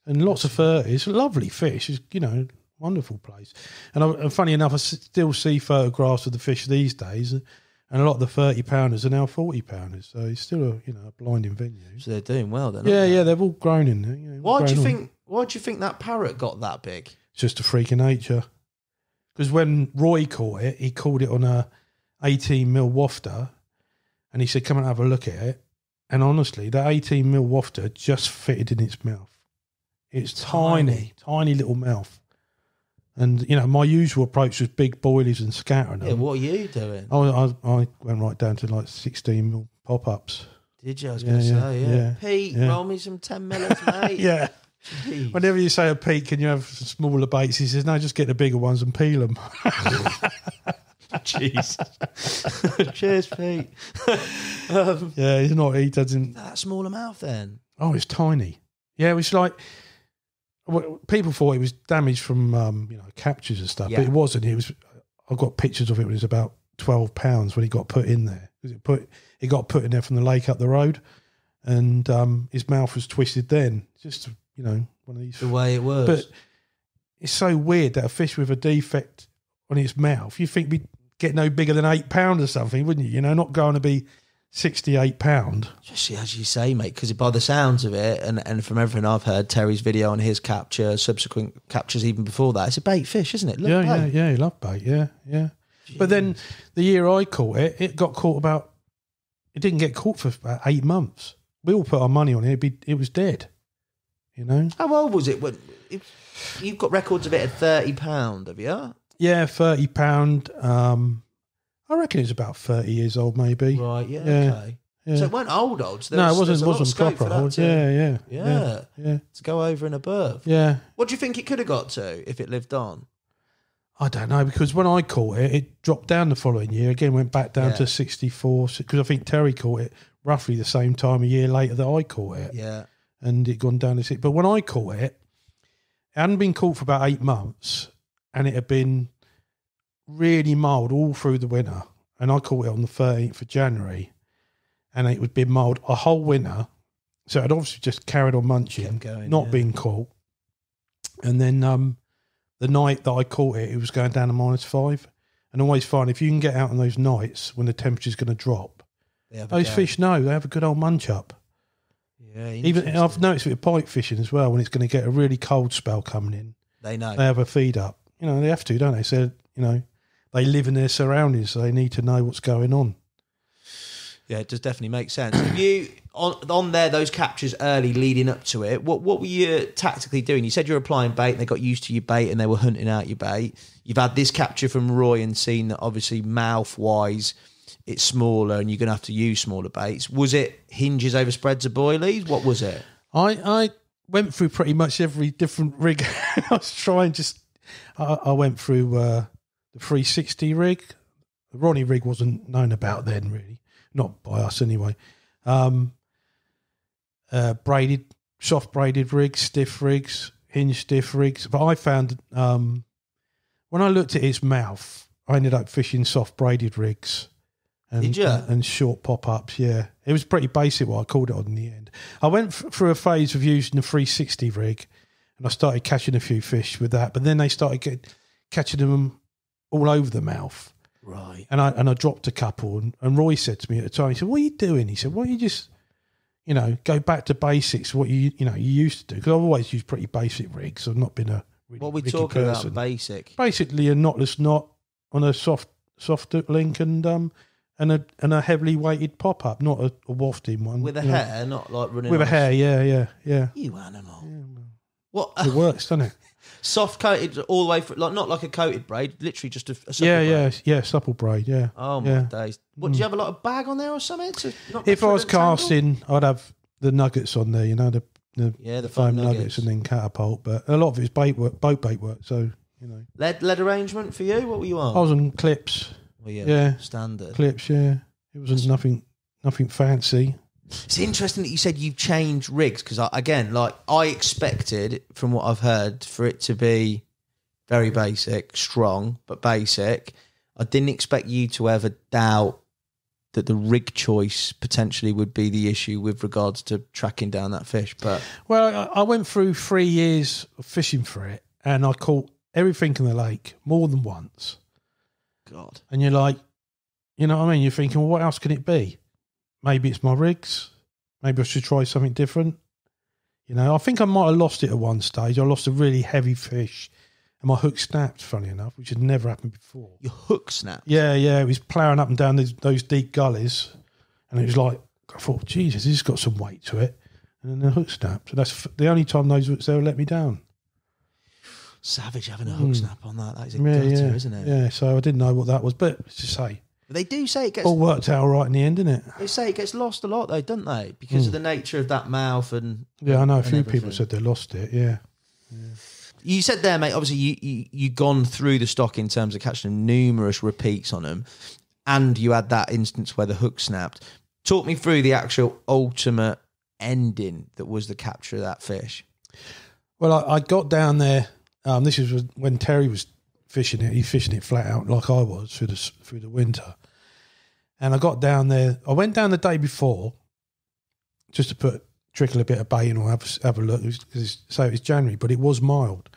and lots of 30s. Lovely fish. It's, you know, wonderful place. And funny enough, I still see photographs of the fish these days. And a lot of the 30-pounders are now 40-pounders. So it's still a blinding venue. So they're doing well then, yeah, they've all grown in there. Why do you think Why do you think that parrot got that big? It's just a freak of nature. Because when Roy caught it, he caught it on a 18mm wafter, and he said, "Come and have a look at it." And honestly, that 18mm wafter just fitted in its mouth. It's tiny little mouth. And, you know, my usual approach was big boilies and scattering them. Yeah, what are you doing? I went right down to like 16mm pop-ups. Did you? I was going to say, yeah. Pete, roll me some 10 millers, mate. Yeah. Jeez. Whenever you say a Pete, can you have smaller baits? He says, no, just get the bigger ones and peel them. Jeez. Cheers, Pete. Yeah, he's not, he doesn't. That smaller mouth then? Oh, it's tiny. Yeah, it was like, people thought it was damaged from, you know, captures and stuff, but it wasn't. It was, I've got pictures of it when it was about 12 pounds when he got put in there. It got put in there from the lake up the road, and his mouth was twisted then. Just, you know, one of these. The way it was. But it's so weird that a fish with a defect on its mouth, you think we'd get no bigger than 8 pounds or something, wouldn't you? You know, not going to be 68 pound. Just as you say, mate, because by the sounds of it, and from everything I've heard, Terry's video on his capture, subsequent captures even before that, it's a bait fish, isn't it? Yeah, he loved bait, yeah. Jeez. But then the year I caught it, it didn't get caught for about 8 months. We all put our money on it, it was dead, you know. How old was it? You've got records of it at £30, have you? Yeah, £30. I reckon it's about 30 years old, maybe. Right, yeah. Okay. Yeah. So it weren't old. So no, it wasn't proper old. Yeah. To go over and above. Yeah. What do you think it could have got to if it lived on? I don't know, because when I caught it, it dropped down the following year. Again, went back down to 64, because I think Terry caught it roughly the same time a year later that I caught it. Yeah. And it gone down to 6. But when I caught it, it hadn't been caught for about 8 months, and it had been really mild all through the winter. And I caught it on the 13th of January, and it had been mild a whole winter. So it obviously just carried on munching, not being caught. And then the night that I caught it, it was going down to -5. And always find if you can get out on those nights when the temperature's going to drop, those fish know they have a good old munch up. Yeah, even I've noticed with pike fishing as well, when it's going to get a really cold spell coming in, they have a feed up. You know, they have to, don't they? So, you know, they live in their surroundings, so they need to know what's going on. Yeah, it does definitely make sense. Have you on there those captures early leading up to it? What were you tactically doing? You said you're applying bait, and they got used to your bait, and they were hunting out your bait. You've had this capture from Roy and seen that obviously mouth wise it's smaller, and you're going to have to use smaller baits. Was it hinges over spreads of boilies? What was it? I went through pretty much every different rig. I was trying I went through the 360 rig. The Ronnie rig wasn't known about then, really. Not by us anyway. Braided, soft braided rigs, stiff rigs, hinge stiff rigs. But I found when I looked at its mouth, I ended up fishing soft braided rigs. Did you? And short pop-ups, yeah. It was pretty basic what I called it on in the end. I went through a phase of using the 360 rig, and I started catching a few fish with that. But then they started catching them all over the mouth. Right. And I dropped a couple, and Roy said to me at the time, he said, "What are you doing?" He said, "Why don't you just, you know, go back to basics, what you used to do?" Because I've always used pretty basic rigs. I've not been a really what are we ricky talking person. about basic? Basically a knotless knot on a soft hook link and a heavily weighted pop-up, not a wafting one. With a hair, not like running with a hair, yeah. You animal. Yeah, what? It works, doesn't it? Soft coated all the way through, like not like a coated braid, literally just a supple braid. Yeah, supple braid, yeah. Oh my days! What, do you have a lot of bag on there or something? If I was casting, I'd have the nuggets on there, you know, the foam nuggets and then catapult. But a lot of it's boat bait work. So you know, lead arrangement for you. What were you on? I was on clips. Well, yeah, standard clips. Yeah, it wasn't nothing fancy. It's interesting that you said you've changed rigs because, I expected from what I've heard for it to be very basic, strong, but basic. I didn't expect you to ever doubt that the rig choice potentially would be the issue with regards to tracking down that fish. But I went through 3 years of fishing for it, and I caught everything in the lake more than once. God. And you're like, you know what I mean? You're thinking, well, what else can it be? Maybe it's my rigs. Maybe I should try something different. You know, I think I might have lost it at one stage. I lost a really heavy fish and my hook snapped, funny enough, which had never happened before. Your hook snapped? Yeah. It was ploughing up and down those deep gullies. And it was like, I thought, Jesus, this has got some weight to it. And then the hook snapped. So that's the only time those hooks ever let me down. Savage having a hook snap on that. That is a gutter, isn't it? Yeah, so I didn't know what that was. But to say, But they do say it gets... all worked out all right in the end, didn't it? They say it gets lost a lot, though, don't they? Because of the nature of that mouth and... Yeah, I know a few everything. people said they lost it, yeah. You said there, mate, obviously you gone through the stock in terms of catching numerous repeats on them, and you had that instance where the hook snapped. Talk me through the actual ultimate ending that was the capture of that fish. Well, I got down there. This was when Terry was fishing it. He's fishing it flat out like I was through the winter. And I got down there. I went down the day before just to trickle a bit of bait in or have a look. It was January, but it was mild.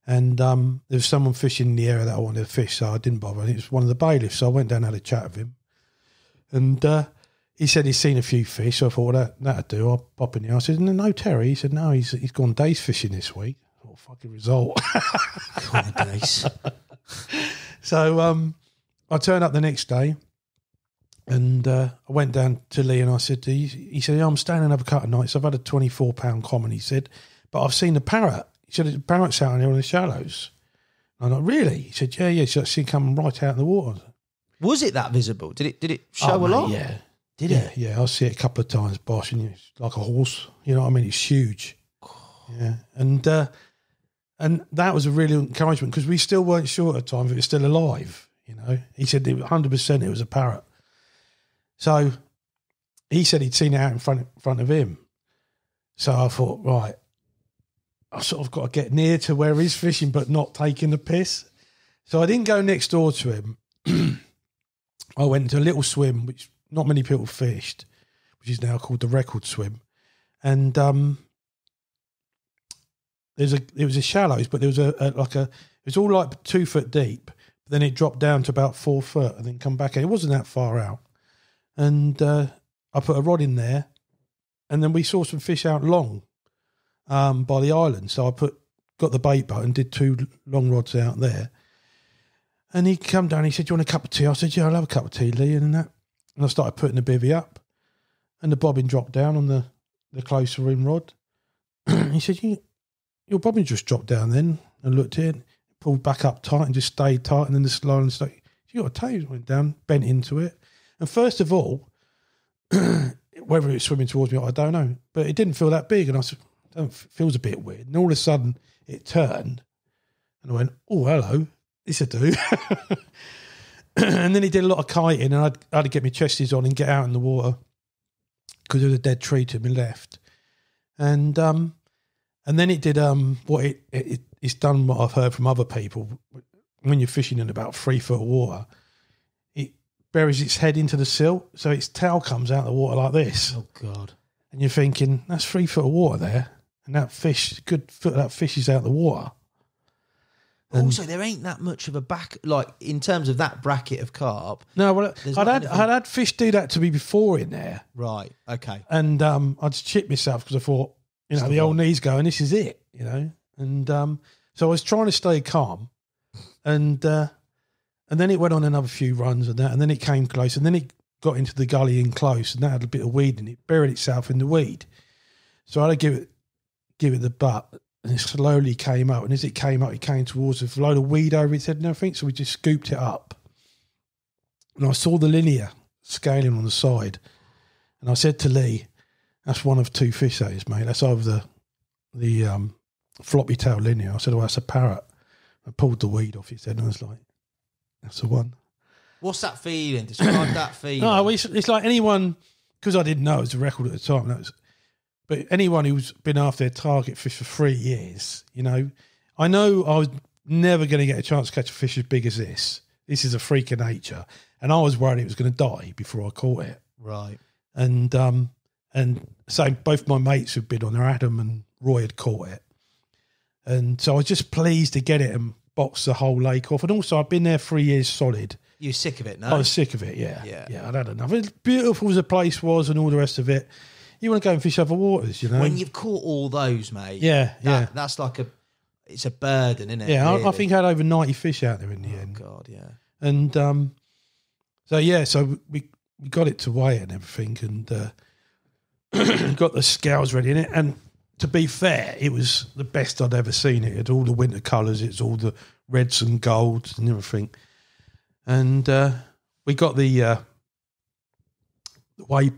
And there was someone fishing in the area that I wanted to fish, so I didn't bother. And it was one of the bailiffs, so I went down and had a chat with him. And he said he's seen a few fish, so I thought, well, that'd do. I'll pop in there. I said, no, Terry. He said, no, he's gone days fishing this week. I thought, fucking result. Gone days. So I turned up the next day and I went down to Lee and I said, he said, I'm staying another couple of nights. I've had a 24-pound common, he said, but I've seen the parrot. He said, the parrot's out there on the shallows. I'm like, really? He said, yeah. So I see it come right out of the water. Was it that visible? Did it show a lot? Yeah. Did it? Yeah, I see it a couple of times, Bosh, and it's like a horse. You know what I mean? It's huge. Yeah. And that was a real encouragement because we still weren't sure at the time if it was still alive, you know. He said 100% it was a parrot. So he said he'd seen it out in front of him. So I thought, right, I've sort of got to get near to where he's fishing but not taking the piss. So I didn't go next door to him. I went to a little swim, which not many people fished, which is now called the Record Swim. And it was a shallows, but there was it was all like 2 foot deep, but then it dropped down to about 4 foot and then come back. And it wasn't that far out. And I put a rod in there and then we saw some fish out long by the island. So I got the bait boat and did 2 long rods out there. And he come down, he said, do you want a cup of tea? I said, yeah, I'll have a cup of tea, Lee, and that. And I started putting the bivvy up and the bobbin dropped down on the closer in rod. He said, your bobbin just dropped down then. And looked at it, pulled back up tight and just stayed tight. And then the line started, you got a tail, went down, bent into it. And first of all, whether it was swimming towards me, I don't know. But it didn't feel that big. And I said, it feels a bit weird. And all of a sudden it turned and I went, oh, hello. This'll do. And then he did a lot of kiting and I had to get my chesties on and get out in the water because there was a dead tree to my left. And then it did what it's done, what I've heard from other people. When you're fishing in about 3 foot of water, it buries its head into the silt, so its tail comes out of the water like this. Oh, God. And you're thinking, that's 3 foot of water there, and that fish, good foot of that fish is out of the water. And also, there ain't that much of a back, like, in terms of that bracket of carp. No, well, I'd had fish do that to me before in there. Right, okay. And I'd chipped myself because I thought, you know, the old knees going, this is it, you know. And so I was trying to stay calm. And then it went on another few runs and that, and then it came close, and then it got into the gully in close, and that had a bit of weed in it, buried itself in the weed. So I had to give it the butt, and it slowly came up, and as it came up, it came towards us with a load of weed over its head and everything, so we just scooped it up. And I saw the linear scaling on the side, and I said to Lee, that's one of 2 fish that is, mate. That's either the floppy tail linear. I said, well, that's a parrot. I pulled the weed off its head, and I was like, that's the one. What's that feeling? Describe that feeling. No, it's like anyone, because I didn't know it was a record at the time, but anyone who's been after their target fish for 3 years, you know I was never going to get a chance to catch a fish as big as this. This is a freak of nature. And I was worried it was going to die before I caught it. Right. And so both my mates who'd been on there, Adam and Roy, had caught it. And so I was just pleased to get it and box the whole lake off. And also I'd been there 3 years solid. You're sick of it, no? I was sick of it, yeah. Yeah. Yeah, I'd had enough. As beautiful as the place was and all the rest of it, You want to go and fish other waters, you know. When you've caught all those, mate. Yeah, That's like it's a burden, isn't it? Yeah, really? I think I had over 90 fish out there in the end. God, yeah. And so we got it to weigh and everything, and got the scales ready in it. And to be fair, it was the best I'd ever seen it. It had all the winter colours, it's all the reds and golds and everything. And we got the weigh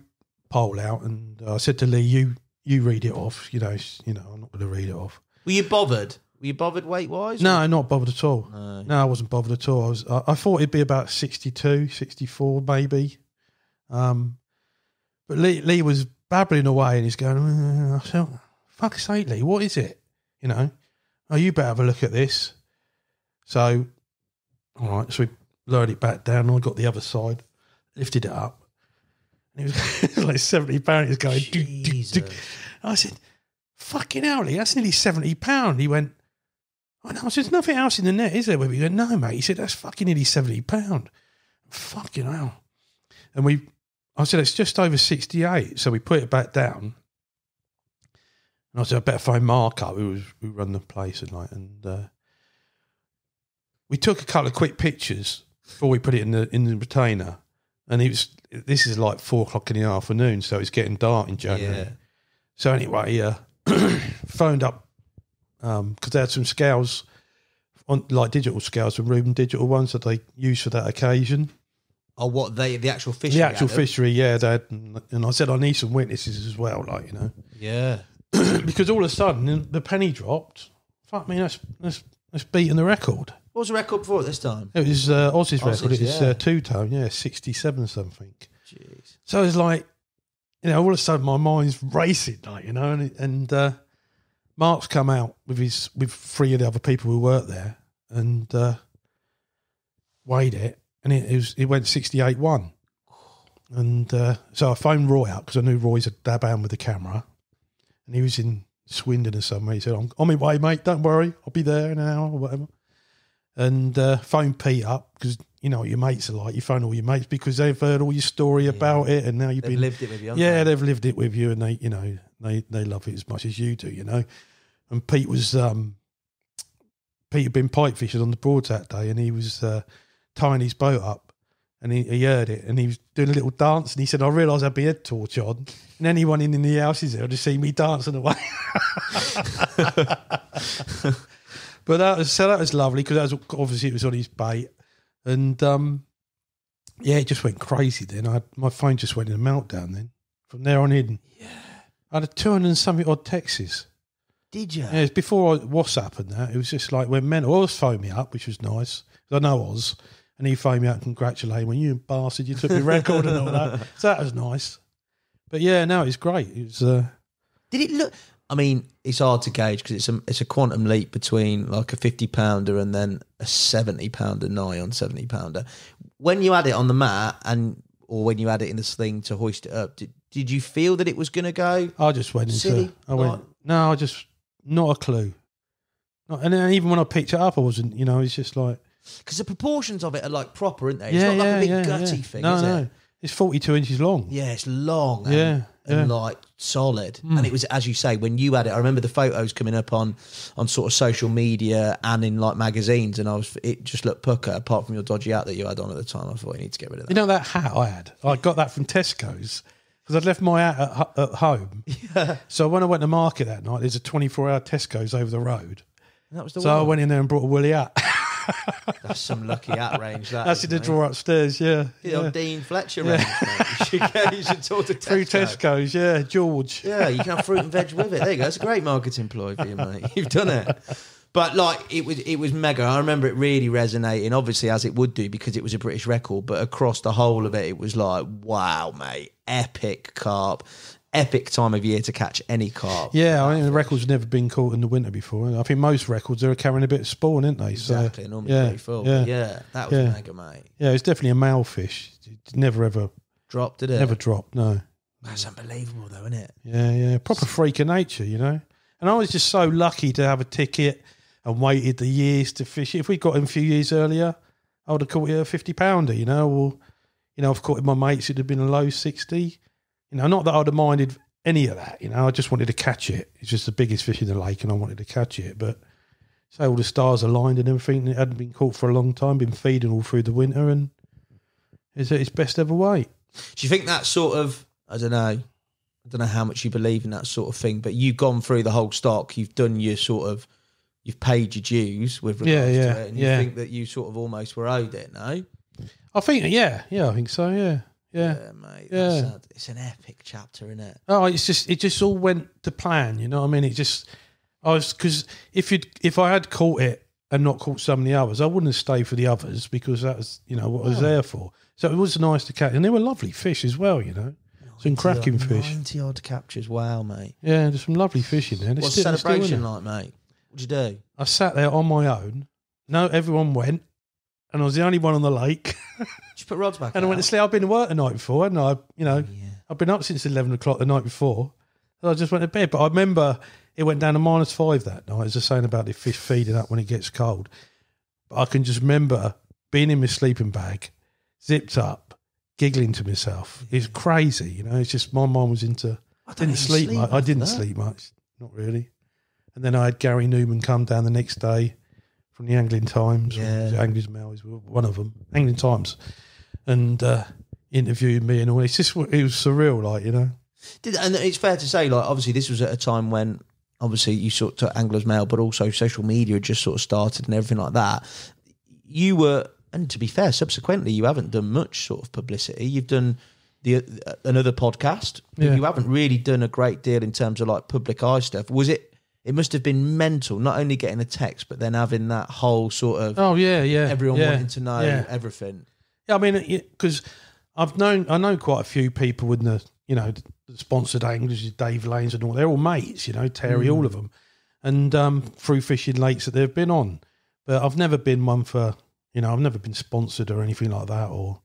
pole out, and I said to Lee, "You read it off." You know, I'm not going to read it off. Were you bothered? Were you bothered weight wise? No, not bothered at all. No, I wasn't bothered at all. I thought it'd be about 62, 64 maybe. But Lee was babbling away, and he's going, I said, "Fuck's sake, Lee, what is it? You know, oh, you better have a look at this." So, all right, so we lowered it back down, and I got the other side, lifted it up, and it was like 70 pounds. He was going, do. I said, "Fucking hell, Lee, that's nearly 70 pounds." He went, "Oh no," I said, "There's nothing else in the net, is there?" He went, "No, mate." He said, "That's fucking nearly 70 pounds." Fucking hell. And I said, "It's just over 68. So we put it back down. And I said, "I better phone Mark up, who run the place and we took a couple of quick pictures before we put it in the retainer. And this is like 4:00 in the afternoon, so it's getting dark in January. Yeah. So anyway, phoned up because they had some scales on, like digital scales, from Reuben digital ones that they use for that occasion. Oh, what the actual fishery? The actual fishery, yeah. They had, and I said, "I need some witnesses as well," like, you know. Yeah. Because all of a sudden the penny dropped. Fuck me, that's beating the record. What was the record before at this time? It was Aussie's record. It was yeah. 2-tone, 67 something. Jeez. So it's like, you know, all of a sudden my mind's racing, like, you know, and Mark's come out with 3 of the other people who worked there and weighed it, and it went 68.1. And so I phoned Roy out because I knew Roy's a dab hand with the camera, and he was in Swindon or somewhere. He said, "I'm on my way, mate. Don't worry, I'll be there in an hour or whatever." And phoned Pete up because you know what your mates are like. You phone all your mates because they've heard all your story about it, and now they've lived it with you. Yeah, they've lived it with you, and they, you know, they love it as much as you do, you know. And Pete had been pike fishing on the Broads that day, and he was tying his boat up, and he heard it, and he was doing a little dance, and he said, "I realised I had my head torch on, and anyone in the houses there would just see me dancing away." But that was lovely because that was obviously it was on his bait, and it just went crazy. Then my phone just went in a meltdown. Then from there on in, I had 200 and something odd texts. Did you? Yeah, it was before WhatsApp and that. It was just like when mental. Oz phoned me up, which was nice. I know Oz, and he phoned me out and congratulated me. "You bastard, you took my record," and all that. So that was nice. But yeah, no, it's great. It was. Did it look? I mean, it's hard to gauge because it's a quantum leap between like a 50-pounder and then a 70-pounder nigh on 70-pounder. When you had it on the mat or when you had it in the sling to hoist it up, did you feel that it was going to go? I just went silly? Not a clue. And then even when I picked it up, I wasn't, you know, it's just like. Because the proportions of it are like proper, aren't they? It's not like a big gutty thing, is it? It's 42 inches long. Yeah, it's long. And like solid. And it was, as you say, when you had it, I remember the photos coming up on sort of social media and in like magazines, and it just looked pucker, apart from your dodgy hat that you had on at the time. I thought you need to get rid of that. You know that hat I had? I got that from Tesco's because I'd left my hat at home. Yeah. So when I went to market that night, there's a 24-hour Tesco's over the road. And that was the one. I went in there and brought a woolly hat. That's some lucky hat range. That's in the drawer upstairs. Yeah, Dean Fletcher range. Mate. You should talk to Tesco. Through Tesco's, yeah, George. Yeah, you can have fruit and veg with it. There you go. It's a great marketing ploy for you, mate. You've done it. But like it was mega. I remember it really resonating, obviously as it would do because it was a British record. But across the whole of it, it was like, wow, mate, epic carp. Epic time of year to catch any carp. Yeah, I think the record's never been caught in the winter before. I think most records are carrying a bit of spawn, aren't they? Exactly, normally pretty full. Yeah, that was mega, mate. Yeah, it's definitely a male fish. It never ever dropped, did it? Never dropped, no. That's unbelievable though, isn't it? Yeah. Proper freak of nature, you know. And I was just so lucky to have a ticket and waited the years to fish it. If we'd got him a few years earlier, I would have caught it a 50-pounder, you know, or, you know, I've caught it with my mates, it'd have been a low 60. You know, not that I'd have minded any of that. I just wanted to catch it. It's just the biggest fish in the lake, and I wanted to catch it. But so all the stars aligned and everything. It hadn't been caught for a long time. Been feeding all through the winter, and it's at its best ever weight. Do you think that sort of? I don't know how much you believe in that sort of thing, but you've gone through the whole stock. You've done your you've paid your dues with regards to it, and you think that you sort of almost were owed it. No, I think I think so. Yeah, mate. Yeah. It's an epic chapter, isn't it? Oh, it just all went to plan. You know what I mean? Because if I had caught it and not caught some of the others, I wouldn't have stayed for the others because that was what I was there for. So it was nice to catch, and they were lovely fish as well. Some cracking fish. 90 odd captures. Wow, mate. Yeah, there's some lovely fish in there. What's the celebration like, mate? What'd you do? I sat there on my own. No, everyone went, and I was the only one on the lake. Did you put rods back? And I went to sleep. I'd been to work the night before, hadn't I? I've been up since 11 o'clock the night before. So I just went to bed. But I remember it went down to -5 that night. As I was saying about the fish feeding up when it gets cold. But I can just remember being in my sleeping bag, zipped up, giggling to myself. It's crazy, It's just my mind was into. I didn't sleep much. I didn't sleep much, not really. And then I had Gary Newman come down the next day from the Angling Times. Anglers Mail is one of them. Angling Times, and interviewed me and all. It was surreal, And it's fair to say, obviously this was at a time when obviously you sort of Anglers Mail, but also social media had just sort of started and everything like that. You were. And to be fair, subsequently, you haven't done much sort of publicity. You've done another podcast, but you haven't really done a great deal in terms of public eye stuff. Was it? It must have been mental, not only getting a text, but then having that whole sort of everyone wanting to know everything. Yeah, I mean, because I know quite a few people in the the sponsored anglers, Dave Lanes and all. They're all mates, Terry, all of them, and through fishing lakes that they've been on. But I've never been one for. I've never been sponsored or anything like that or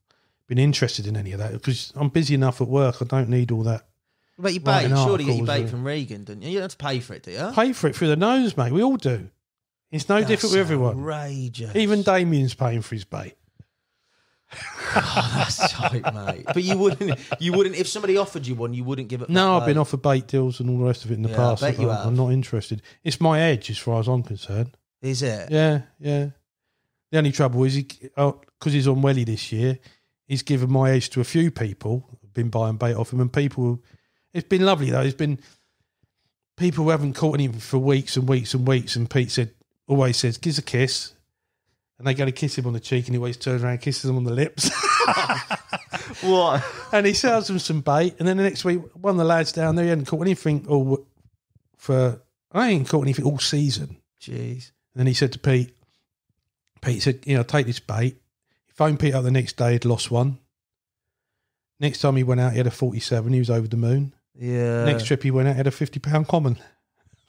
been interested in any of that because I'm busy enough at work. I don't need all that. But you bait, surely you get your bait from Regan, don't you? You don't have to pay for it, do you? Pay for it through the nose, mate. We all do. It's no different with everyone. Outrageous. Even Damien's paying for his bait. Oh, that's tight, mate. But you wouldn't. If somebody offered you one, you wouldn't give it. No, I've been offered bait deals and all the rest of it in the past. I bet you have. I'm not interested. It's my edge as far as I'm concerned. Is it? Yeah. The only trouble is, because he's on Welly this year, he's given my edge to a few people. I've been buying bait off him, and people. It's been lovely though. It's been people who haven't caught anything for weeks and weeks and weeks. And Pete always says, "Give us a kiss," and they go to kiss him on the cheek, and he always turns around and kisses them on the lips. What? And he sells them some bait, and then the next week, one of the lads down there, he hadn't caught anything I ain't caught anything all season. Jeez. And then he said to Pete said, take this bait. He phoned Pete up the next day, he'd lost one. Next time he went out, he had a 47. He was over the moon. Yeah. Next trip he went out, he had a £50 common.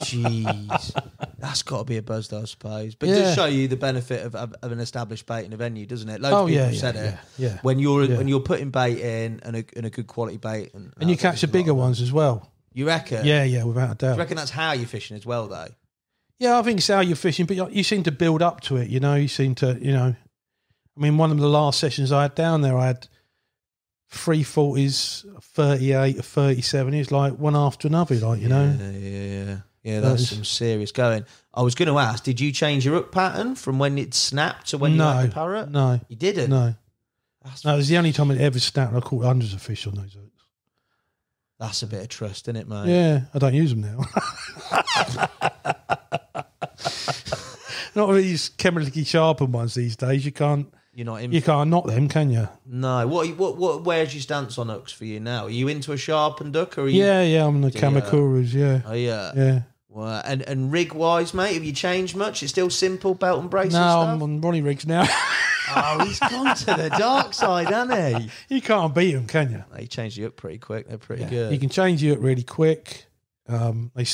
Jeez. That's got to be a buzz, though, I suppose. But it does show you the benefit of an established bait in a venue, doesn't it? Loads of people have said it. Yeah. When you're putting bait in and a good quality bait. And you catch the bigger ones as well. You reckon? Yeah, without a doubt. Do you reckon that's how you're fishing as well, though? Yeah, I think it's how you're fishing, but you seem to build up to it, You seem to, I mean, one of the last sessions I had down there, I had 3 40s, a 38, a 37. It's like one after another, Yeah, that's some serious going. I was going to ask, did you change your hook pattern from when it snapped to when you had the Parrot? No. You didn't? No. It was the only time it ever snapped. I caught hundreds of fish on those hooks. That's a bit of trust, isn't it, mate? Yeah, I don't use them now. Not these chemically sharpened ones these days. You can't knock them, can you? No. Where's your stance on hooks for you now? Are you into a sharpened hook, or are you? Yeah. I'm the Kamakuras. Yeah. Oh yeah. Yeah. Well, and rig wise, mate, have you changed much? It's still simple belt and brace. No, and stuff? I'm on Ronnie rigs now. Oh, he's gone to the dark side, hasn't he? You can't beat them, can you? He changed the hook pretty quick. They're pretty good. You can change the hook really quick. They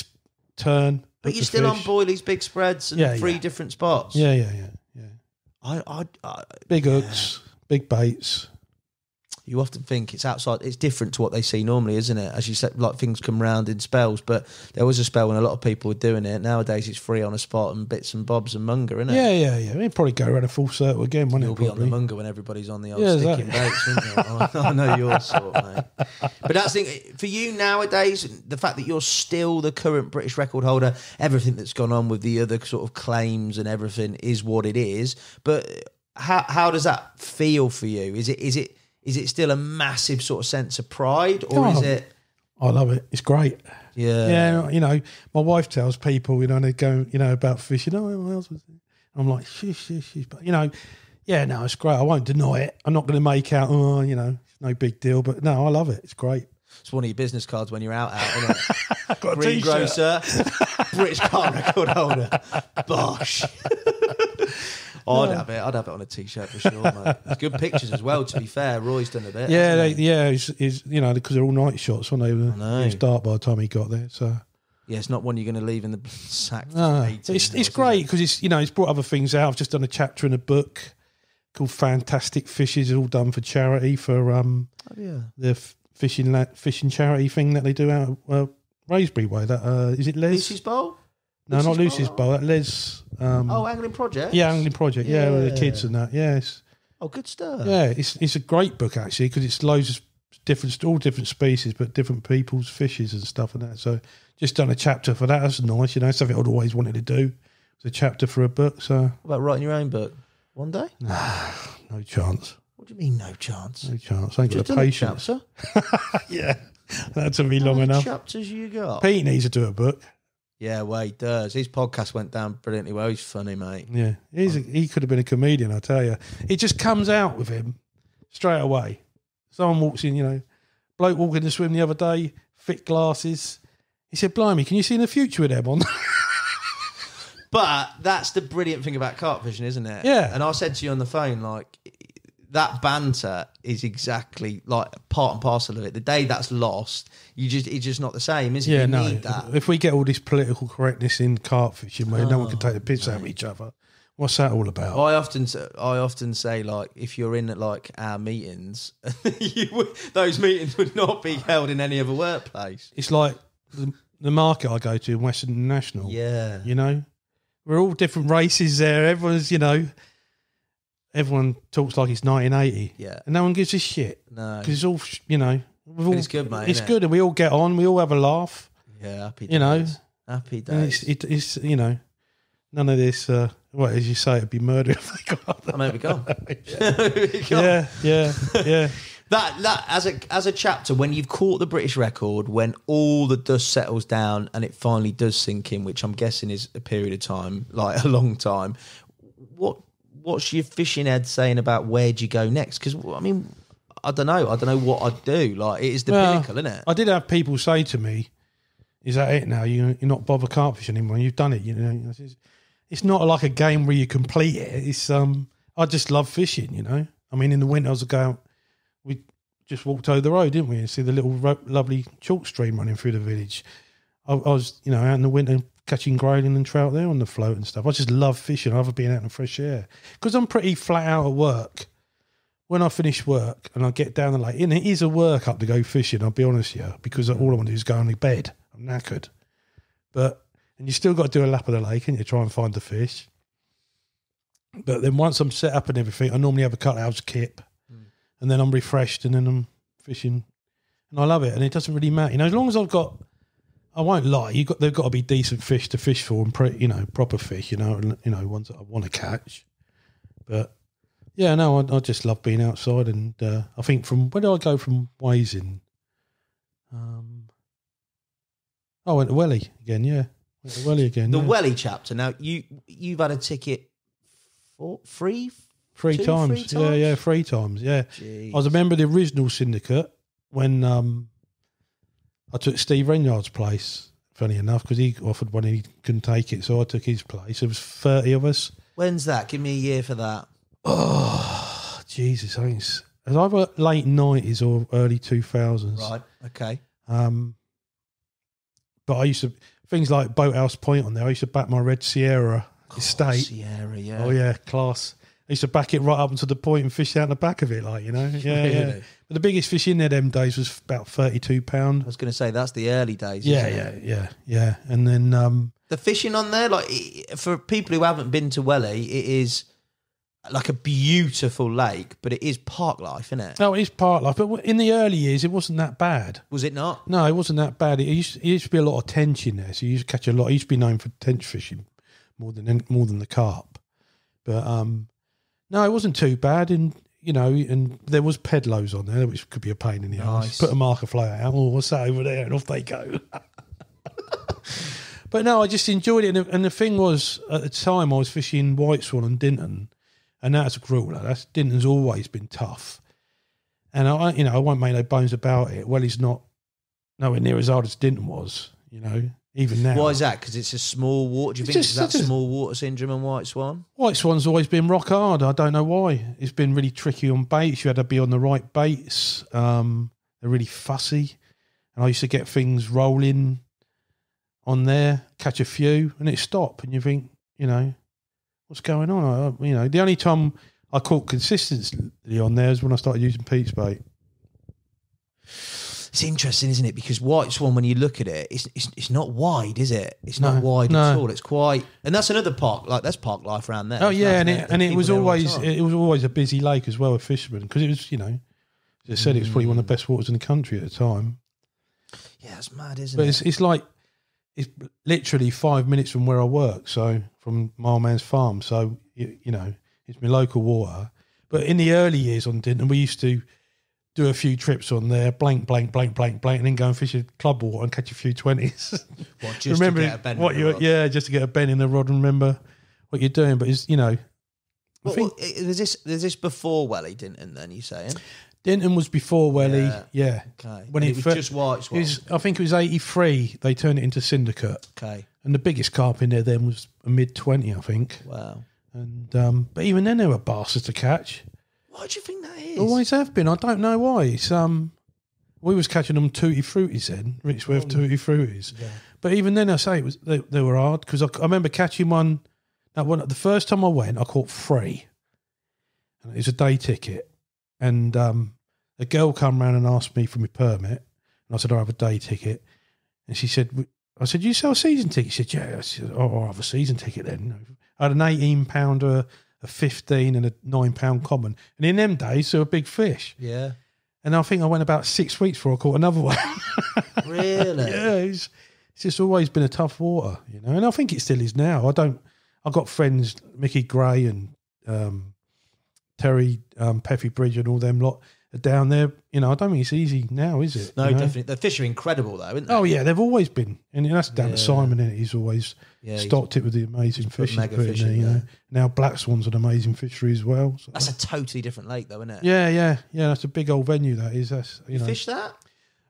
turn. But you're still on boilies, big spreads, and 3 different spots. Yeah. I big hooks, big baits. you often think it's outside. It's different to what they see normally, isn't it? As you said, like things come round in spells. But there was a spell when a lot of people were doing it. Nowadays, it's free on a spot and bits and bobs and munger, isn't it? Yeah. It'd probably go around a full circle again, wouldn't You'll it? be Probably on the munger when everybody's on the old sticking baits, wouldn't you? I know your sort, mate. But that's the thing. For you nowadays, the fact that you're still the current British record holder, everything that's gone on with the other sort of claims and everything is what it is. But how does that feel for you? Is it still a massive sort of sense of pride, or is it? I love it. It's great. Yeah. Yeah. My wife tells people, they go, about fishing. Oh, what else was it? I'm like, shush. But, no, it's great. I won't deny it. I'm not going to make out, it's no big deal. But no, I love it. It's great. It's one of your business cards when you're out, isn't it? I've got a Greengrocer, British Carp Record holder. Bosh. I'd have it on a t-shirt for sure, mate. It's good pictures as well, to be fair. Roy's done a bit. He's because they're all night shots, aren't they? It was dark by the time he got there, so... Yeah, it's not one you're going to leave in the sack. It's great because it's brought other things out. I've just done a chapter in a book called Fantastic Fishes, all done for charity for the fishing charity thing that they do out of Raisbury Way. That is it Les? Lucy's Bowl? No, not Lucy's Bowl. That Les. Angling Project. Yeah, Angling Project. Yeah, with the kids and that. Yes. Oh, good stuff. Yeah, it's a great book actually because it's loads of all different species, but different people's fishes and stuff and that. So just done a chapter for that. That's nice, something I'd always wanted to do. It's a chapter for a book. So what about writing your own book one day? No chance. What do you mean no chance? No chance. I ain't got the patience. Yeah, that took me long enough. Chapters you got? Pete needs to do a book. Yeah, well, he does. His podcast went down brilliantly well. He's funny, mate. Yeah, he could have been a comedian, I tell you. It just comes out with him straight away. Someone walks in, bloke walking to swim the other day, thick glasses. He said, blimey, can you see in the future with them on? But that's the brilliant thing about carp fishing, isn't it? Yeah. And I said to you on the phone, like, that banter is exactly like part and parcel of it. The day that's lost, it's just not the same, is it? You need that. If we get all this political correctness in carp fishing where no one can take the piss out of each other, what's that all about? I often say, like, if you're in like our meetings, those meetings would not be held in any other workplace. It's like the market I go to in Western National. Yeah. We're all different races there. Everyone's, everyone talks like it's 1980. Yeah. And no one gives a shit. No. Because it's all, it's good, mate. It's good and we all get on. We all have a laugh. Yeah, happy days. Happy days. And it's none of this, as you say, it'd be murder if they got I mean, we go. Yeah. That as a chapter, when you've caught the British record, when all the dust settles down and it finally does sink in, which I'm guessing is a period of time, like a long time, what's your fishing head saying about where do you go next? Because, I mean, I don't know what I'd do. Like, it is the pinnacle, isn't it? I did have people say to me, is that it now? You're not bother carp fishing anymore. You've done it. It's not like a game where you complete it. It's I just love fishing. I mean, in the winter I was going. We just walked over the road, didn't we? And see the little lovely chalk stream running through the village. I was, out in the winter catching grayling and trout there on the float and stuff. I just love fishing. I love being out in the fresh air because I'm pretty flat out at work. When I finish work and I get down the lake, and it is a work up to go fishing, I'll be honest with you, because all I want to do is go on to bed. I'm knackered. And you still got to do a lap of the lake and you try and find the fish. But then once I'm set up and everything, I normally have a cut house kip. And then I'm refreshed and then I'm fishing. And I love it. And it doesn't really matter. As long as I won't lie, they've got to be decent fish to fish for and proper fish, ones that I want to catch. But yeah, no, I just love being outside. And I think where did I go from Wasing? I went to Welly again, yeah. The Welly chapter. Now, you've had a ticket for free? Three times. Yeah, 3 times, yeah. Jeez. I was a member of the original syndicate when I took Steve Renyard's place, funny enough, because he offered one and he couldn't take it, so I took his place. There was 30 of us. When's that? Give me a year for that. Oh, Jesus. I think it's either late 90s or early 2000s. Right, okay. But I used to, things like Boathouse Point on there, I used to back my Red Sierra estate. Sierra, yeah. Oh, yeah, class. I used to back it right up to the point and fish out the back of it, like, you know. Yeah, Really? yeah. But the biggest fish in there them days was about 32 pound. I was going to say that's the early days. Yeah, isn't it? yeah. And then The fishing on there, like for people who haven't been to Welly, it is like a beautiful lake, but it is park life, isn't it? no, it is park life. But in the early years, it wasn't that bad. Was it not? No, it wasn't that bad. It used to be a lot of tench in there, so you used to catch a lot. It used to be known for tench fishing more than the carp. But no, it wasn't too bad. And you know, and there was pedlos on there, which could be a pain in the arse. Put a marker float out. Oh, what's that over there? And off they go. But no, I just enjoyed it. And the thing was, at the time, I was fishing white swan and Dinton, and that's a cruel. Dinton's always been tough. And I won't make no bones about it. Well, he's not nowhere near as hard as Dinton was, you know, even now. Why is that? Because it's a small water. Do you think it's that small water syndrome on white swan? White swan's always been rock hard. I don't know why. It's been really tricky on baits. You had to be on the right baits. They're really fussy. And I used to get things rolling on there, catch a few, and it stopped. And you think, you know, what's going on? You know, the only time I caught consistently on there is when I started using Pete's bait. It's interesting, isn't it? Because white swan, when you look at it, it's not wide, is it? It's not wide at all. It's quite, and that's another park. Like that's park life around there. Oh yeah, and it was always a busy lake as well with fishermen because it was, you know, as I said, it was probably one of the best waters in the country at the time. Yeah, it's mad, isn't it? But it's like it's literally 5 minutes from where I work, so from Mileman's farm. So you know, it's my local water. But in the early years on Dinton, we used to do a few trips on there, blank, and then go and fish a club water and catch a few 20s. What, just remember to get a bend in the rod? Yeah, just to get a bend in the rod and remember what you're doing. But it's, you know... is this before Welly, Dinton, then, you saying? Dinton was before Welly, yeah. Okay. When it was just white swan? I think it was 83, they turned it into syndicate. Okay. And the biggest carp in there then was a mid-20, I think. Wow. And but even then, they were bastards to catch. Why do you think that is? Always have been. I don't know why. It's we was catching them tutti fruities then, Richworth tutti fruities. Yeah. But even then, I say it was they were hard because I remember catching one. The first time I went, I caught 3, and it was a day ticket. And a girl come round and asked me for my permit, and I said I have a day ticket, and she said, I said, you sell season tickets? She said, yeah. I said, I'll have a season ticket then. I had an 18-pounder. A 15 and a £9 common, and in them days they were big fish. Yeah, and I think I went about 6 weeks before I caught another one. Really? Yeah, it's just always been a tough water, you know, and I think it still is now. I've got friends, Mickey Gray and Terry Peffy Bridge and all them lot are down there. You know, I don't think it's easy now, is it? No, definitely. The fish are incredible though, isn't they? Oh yeah, they've always been, and that's down to Simon, and he's always stocked it with the amazing fish. Mega fish, you know. Now Black Swan's an amazing fishery as well. So. That's a totally different lake though, isn't it? Yeah. That's a big old venue. That is. That's you know. Fish that?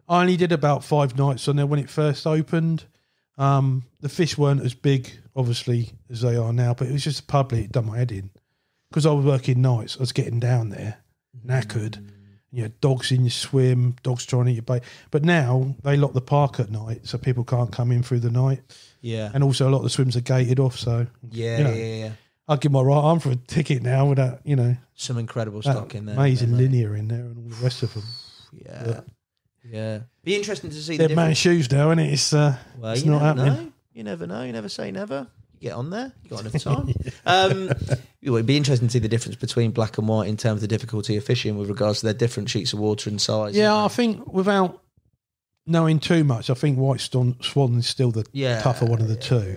I only did about 5 nights on there when it first opened. The fish weren't as big, obviously, as they are now, but it was just a public. It done my head in because I was working nights. I was getting down there, knackered. You know, dogs in your swim, dogs trying to eat your bait. But now they lock the park at night, so people can't come in through the night. Yeah. And also a lot of the swims are gated off, so... Yeah. I'd give my right arm for a ticket now without, you know... Some incredible stock in there. Amazing linear in there and all the rest of them. Yeah. Be interesting to see the difference. Man's shoes now, isn't it? It's not happening. You never know. You never say never. You get on there. You got enough time. It'd be interesting to see the difference between black and white in terms of the difficulty of fishing with regards to their different sheets of water and size. Yeah, I think without knowing too much, I think white swan is still the tougher one of the two.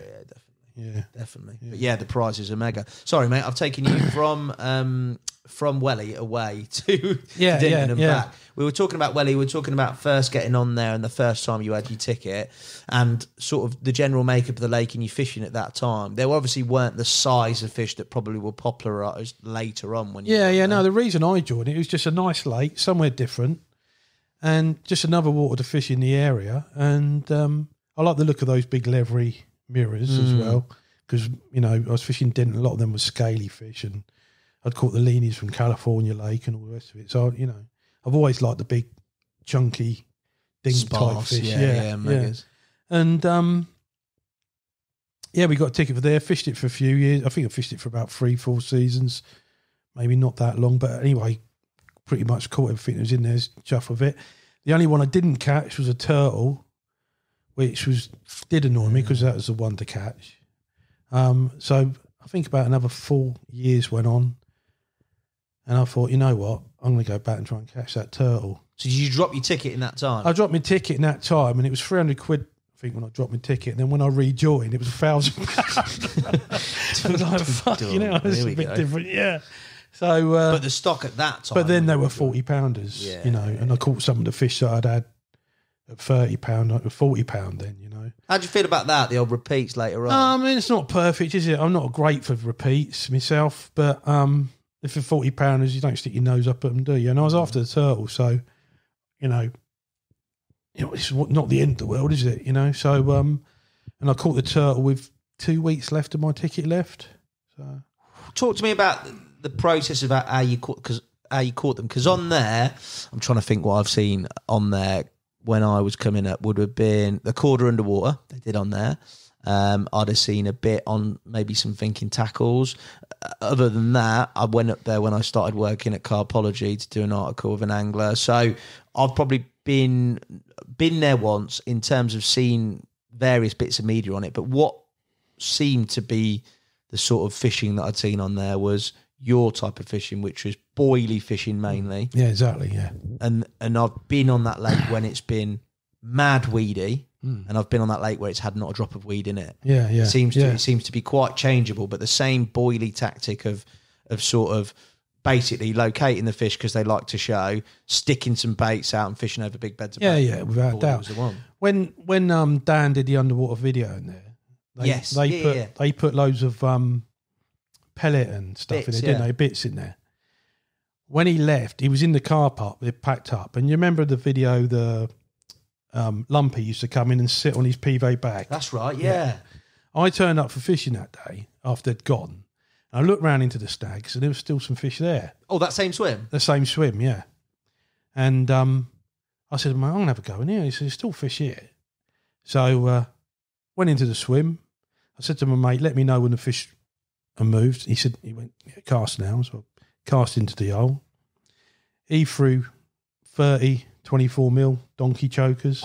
Yeah, definitely. Yeah. But yeah, the prizes are mega. Sorry, mate, I've taken you from Welly away to Dinton and back. We were talking about Welly, we were talking about first getting on there and the first time you had your ticket and sort of the general makeup of the lake and you fishing at that time. There obviously weren't the size of fish that probably were popularised later on. When No, the reason I joined it was just a nice lake, somewhere different, and just another water to fish in the area. And I like the look of those big leathery mirrors as well because, you know, I was fishing Dinton, a lot of them were scaly fish and I'd caught the leanies from California Lake and all the rest of it. So, you know, I've always liked the big, chunky, dink-type fish. Yeah, megas. And, we got a ticket for there, fished it for a few years. I think I fished it for about 3-4 seasons. maybe not that long, but anyway, pretty much caught everything that was in there, chuff of it. The only one I didn't catch was a turtle, which did annoy me because that was the one to catch. So I think about another 4 years went on, and I thought, you know what, I'm going to go back and try and catch that turtle. So did you drop your ticket in that time? I dropped my ticket in that time, and it was 300 quid, I think, when I dropped my ticket. And then when I rejoined, it was £1,000. I was like, fuck, you know, it's a bit different, yeah. So, but the stock at that time. But then they were 40-pounders, you know, and I caught some of the fish that I'd had at £30, like £40 then, you know. How do you feel about that, the old repeats later on? I mean, it's not perfect, is it? I'm not great for repeats myself, but if they're 40-pounders, you don't stick your nose up at them, do you? And I was after the turtle, so, you know, it's not the end of the world, is it? You know, so, and I caught the turtle with 2 weeks left of my ticket left. So, talk to me about the process about how you caught them, because on there, I'm trying to think what I've seen on there when I was coming up would have been the quarter underwater they did on there. I'd have seen a bit on maybe some thinking tackles. Other than that, I went up there when I started working at Carpology to do an article with an angler. So I've probably been there once in terms of seeing various bits of media on it. But what seemed to be the sort of fishing that I'd seen on there was your type of fishing, which was boilie fishing mainly. Yeah, exactly, yeah. And I've been on that lake when it's been mad weedy, and I've been on that lake where it's had not a drop of weed in it. Yeah, yeah. It seems to be quite changeable, but the same boilie tactic of sort of basically locating the fish because they like to show, sticking some baits out and fishing over big beds of bait. Yeah, without a doubt. When Dan did the underwater video in there, they put loads of pellet and stuff in there, didn't they? Bits in there. When he left, he was in the car park, they packed up. And you remember the video, the Lumpy used to come in and sit on his PV bag. That's right, yeah. I turned up for fishing that day after they'd gone. I looked round into the snags and there was still some fish there. Oh, that same swim? The same swim, yeah. And I said, "Mate, I'm going to have a go in here." He said, "There's still fish here." So went into the swim. I said to my mate, "Let me know when the fish are moved." He said, he went, "Cast now." So I cast into the hole. He threw 30, 24 mil donkey chokers,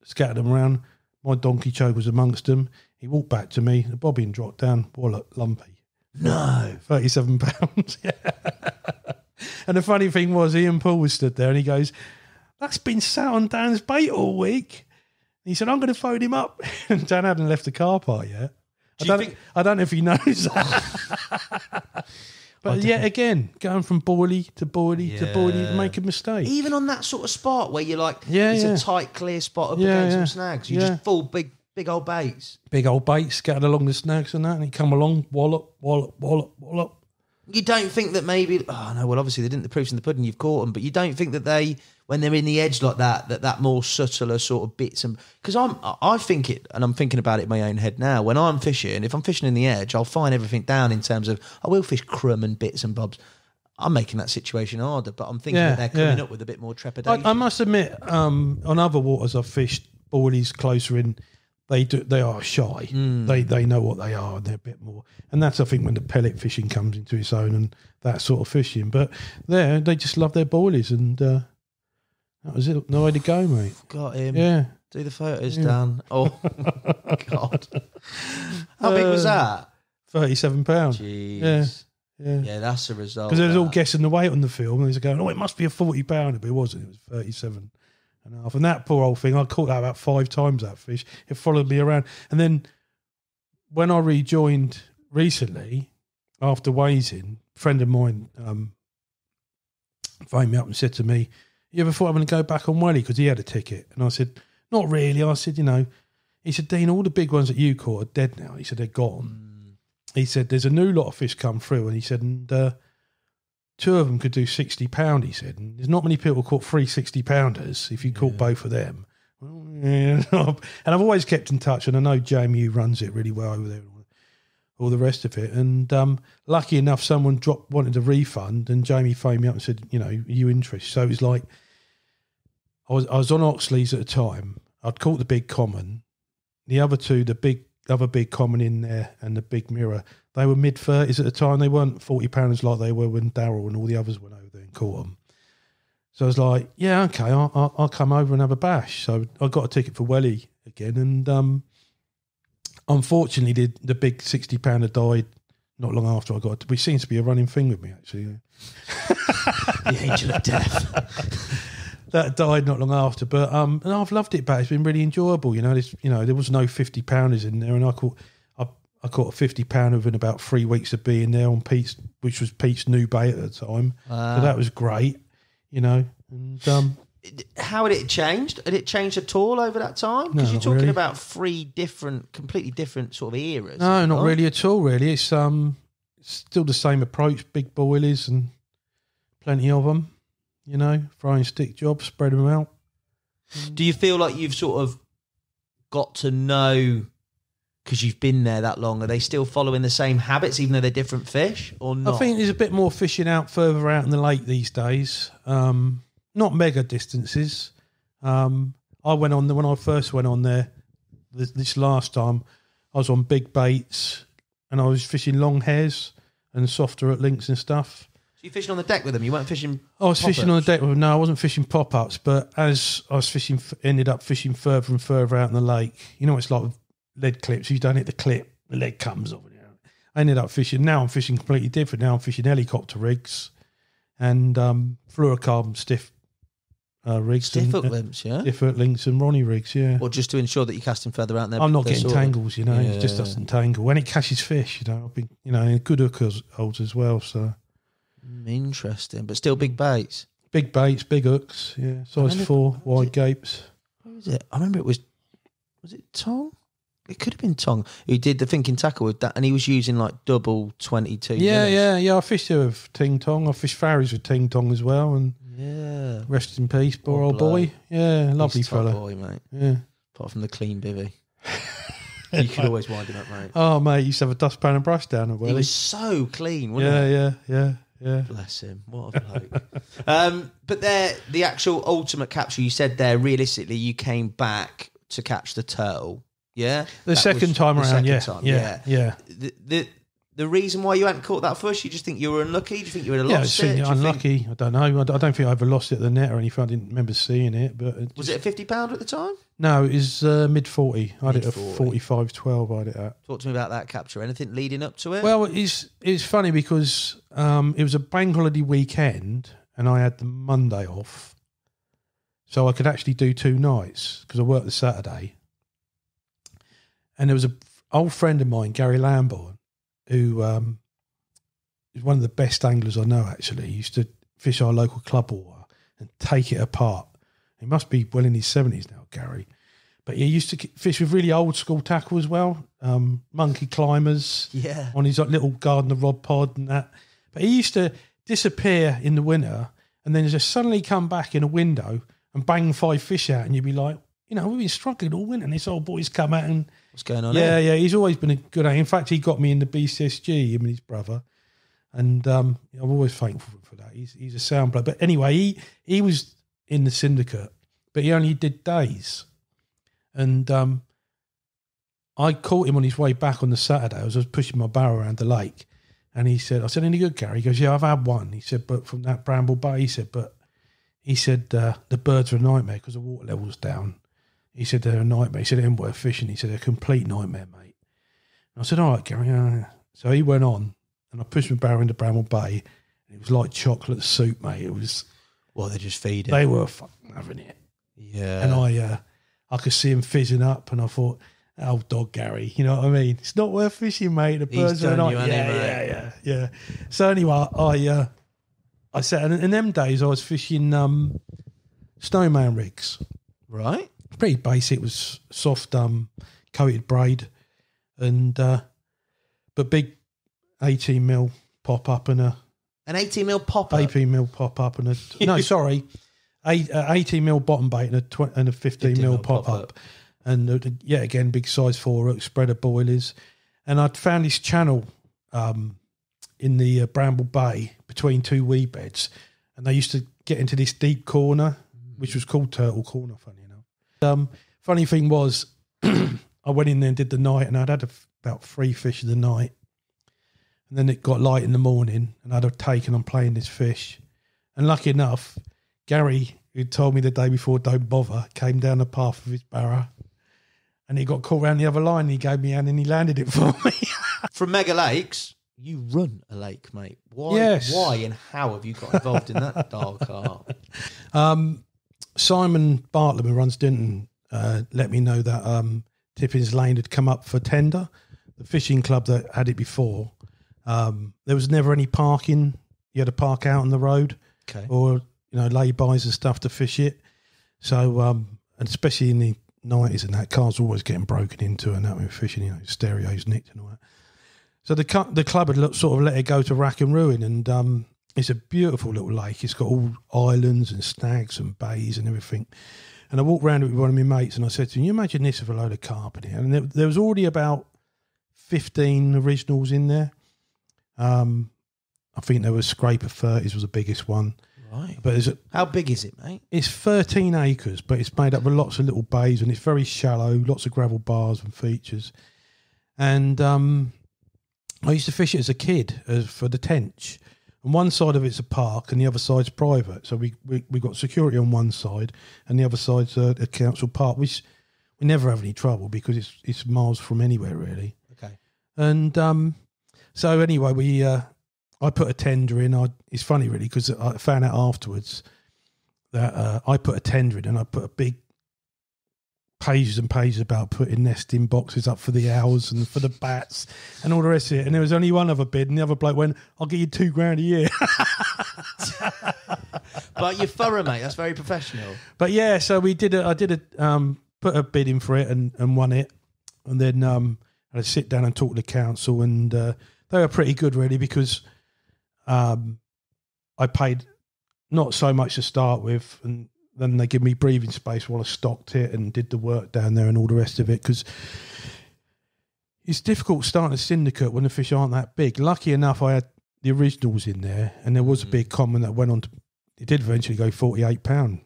scattered them around. My donkey choke was amongst them. He walked back to me, the bobbin dropped down, wallet, lumpy. No. 37 pounds, yeah. And the funny thing was, Ian Paul was stood there and he goes, "That's been sat on Dan's bait all week." And he said, "I'm going to phone him up." And Dan hadn't left the car park yet. I don't know if he knows that. But yet again, going from boilie to boilie to boilie, you make a mistake. Even on that sort of spot where you're like, it's a tight, clear spot up against some snags. You just full big old baits. Big old baits scattered along the snags and that, and he come along, wallop, wallop, wallop, wallop. You don't think that maybe, obviously they didn't, the proof's in the pudding, you've caught them, but you don't think that they, when they're in the edge like that more subtler sort of bits, and because I think it, and I'm thinking about it in my own head now, when I'm fishing, if I'm fishing in the edge, I'll find everything down in terms of, I will fish crumb and bits and bobs. I'm making that situation harder, but I'm thinking that they're coming up with a bit more trepidation. I must admit, on other waters I've fished boilies closer in, they are shy. They know what they are, and they're a bit more. And that's, I think, when the pellet fishing comes into its own and that sort of fishing. But they just love their boilies, and that was it. No way to go, mate. Got him. Yeah. Do the photos, Dan. Oh, God. How big was that? 37 pounds. Jeez. Yeah, that's a result. Because they was all guessing the weight on the film, and they was going, "Oh, it must be a 40 pounder," but it wasn't. It was 37 and a half. And that poor old thing, I caught that about 5 times. That fish, it followed me around. And then when I rejoined recently after Wasing, a friend of mine phoned me up and said to me, "You ever thought I'm going to go back on Welly?" Because he had a ticket, and I said, "Not really." I said, he said, "Dean, all the big ones that you caught are dead now." He said, "They're gone." He said, "There's a new lot of fish come through," and he said, "And 2 of them could do 60 pound." He said, "And there's not many people caught 3 60-pounders if you caught both of them." And I've always kept in touch, and I know Jamie, who runs it really well over there, and all the rest of it. And lucky enough, someone wanted a refund, and Jamie phoned me up and said, "Are you interested?" So it was like, I was on Oxley's at the time. I'd caught the big common. The other 2, the big other big common in there and the big mirror. They were mid-30s at the time. They weren't 40-pounders like they were when Darryl and all the others went over there and caught them. So I was like, yeah, okay, I'll come over and have a bash. So I got a ticket for Welly again, and unfortunately, the big 60-pounder died not long after I got it, which seems to be a running thing with me, actually. The angel of death. That died not long after, but and I've loved it back. It's been really enjoyable. There was no 50-pounders in there, and I caught a 50-pounder within about 3 weeks of being there on Pete's, which was Pete's new bait at the time. So that was great, And how had it changed? Had it changed at all over that time? Because you're talking about 3 completely different sort of eras. No, not really at all. Really, it's still the same approach. Big boilies and plenty of them. Throwing stick jobs, spread them out. Do you feel like you've sort of got to know, because you've been there that long, are they still following the same habits even though they're different fish, or not? I think there's a bit more fishing further out in the lake these days. Not mega distances. I went on when I first went on there this last time. I was on big baits and I was fishing long hairs and softer at links and stuff. So you fishing on the deck with them? You weren't fishing? I was fishing on the deck with them. No, I wasn't fishing pop-ups, but as I was fishing, ended up fishing further and further out in the lake. It's like with lead clips. You don't hit the clip, the lead comes off. I ended up fishing. Now I'm fishing completely different. Now I'm fishing helicopter rigs and fluorocarbon stiff rigs. Stiff hook links, yeah? Stiff hook links and Ronnie rigs, yeah. Or just to ensure that you're casting further out there. I'm not getting tangles, It just doesn't tangle. When it catches fish, I've been, in good hook holds as well, so. Interesting, but still big baits. Big baits, big hooks, yeah. Size 4, wide gapes. What was it? I remember was it Tong? It could have been Tong who did the thinking tackle with that, and he was using like double 22. Yeah. I fished there with Ting Tong. I fished Farriers with Ting Tong as well, and rest in peace, poor old boy. Yeah, lovely fella. Boy, mate. Yeah. Apart from the clean bivvy. You could always wind him up, mate. Oh, mate, you used to have a dustpan and brush down at Welly. He was so clean, wasn't he? Yeah. Bless him. What a bloke. But the actual ultimate capture, you said there, realistically, you came back to catch the turtle. Yeah? The second time around, yeah. The reason why you hadn't caught that fish, you just think you were unlucky? Do you think you would have lost it? Unlucky. I don't know. I don't think I ever lost it at the net or anything. I didn't remember seeing it. But was it a 50-pounder at the time? No, it was mid-40. I had it at 45-12. I had it at. Talk to me about that capture. Anything leading up to it? Well, it's funny because it was a bank holiday weekend and I had the Monday off. So I could actually do 2 nights because I worked the Saturday. And there was an old friend of mine, Gary Lambourne, who is one of the best anglers I know, actually. He used to fish our local club water and take it apart. He must be well in his 70s now, Gary. But he used to fish with really old school tackle as well, monkey climbers on his little Gardner rod pod and that. But he used to disappear in the winter and then just suddenly come back in a window and bang 5 fish out, and you'd be like, we've been struggling all winter and this old boy's come out and... What's going on here? Yeah, he's always been a good angler. In fact, he got me in the BCSG, him and his brother. And I'm always thankful for that. He's a sound bloke. But anyway, he was in the syndicate, but he only did days. And I caught him on his way back on the Saturday. I was pushing my barrow around the lake. And I said, any good, Gary? He goes, yeah, I've had one. He said, but from that Bramble Bay, he said, the birds are a nightmare because the water level's down. He said, they're a nightmare. He said, it ain't worth fishing. He said, they're a complete nightmare, mate. And I said, all right, Gary. So he went on, and I pushed my barrow into Bramble Bay, and it was like chocolate soup, mate. It was... Well, they just feed it. They were fucking having it. Yeah. And I could see him fizzing up, and I thought, old dog Gary, you know what I mean? It's not worth fishing, mate. The birds are a nightmare. Yeah. So anyway, I said, and in them days, I was fishing snowman rigs. Right. Pretty basic. It was soft coated braid and but big 18mm pop up and an 18mm pop up. 18mm pop up and 18mm bottom bait and a 15mm pop up. And again, big size 4 hook, spreader boilies. And I'd found this channel in the Bramble Bay between 2 weed beds, and they used to get into this deep corner, which was called Turtle Corner, funny enough. Funny thing was, I went in there and did the night, and I'd had about 3 fish of the night. And then it got light in the morning, and I'd have taken on playing this fish. And lucky enough, Gary, who told me the day before, don't bother, came down the path of his barra, and he got caught around the other line, and he gave me a hand and he landed it for me. From Mega Lakes, you run a lake, mate. Why? Yes. Why and how have you got involved in that dark art? Simon Bartlett, who runs Dinton, let me know that Tippins Lane had come up for tender. The fishing club that had it before, there was never any parking. You had to park out on the road, or lay-bys and stuff to fish it. So, and especially in the 90s and that, cars were always getting broken into and that when fishing, stereos nicked and all that. So the club had sort of let it go to rack and ruin, and it's a beautiful little lake. It's got all islands and snags and bays and everything. And I walked around it with one of my mates, and I said to him, "You imagine this with a load of carp in here?" And there was already about 15 originals in there. I think there was Scraper 30s was the biggest one. Right. But how big is it, mate? It's 13 acres, but it's made up of lots of little bays, and it's very shallow, lots of gravel bars and features. And I used to fish it as a kid for the Tench. And one side of it's a park and the other side's private. So we got security on one side and the other side's a council park, which we never have any trouble because it's miles from anywhere, really. Okay. And so anyway, I put a tender in. It's funny, really, because I found out afterwards that I put a tender in and I put a big pages and pages about putting nesting boxes up for the owls and for the bats and all the rest of it. And there was only one other bid, and the other bloke went, "I'll give you $2,000 a year." But you're thorough, mate. That's very professional. But yeah, so I put a bid in for it and won it. And then I had to sit down and talk to the council, and they were pretty good, really, because I paid not so much to start with, and then they give me breathing space while I stocked it and did the work down there and all the rest of it, because it's difficult starting a syndicate when the fish aren't that big. Lucky enough, I had the originals in there, and there was a big common that went on to, it did eventually go £48.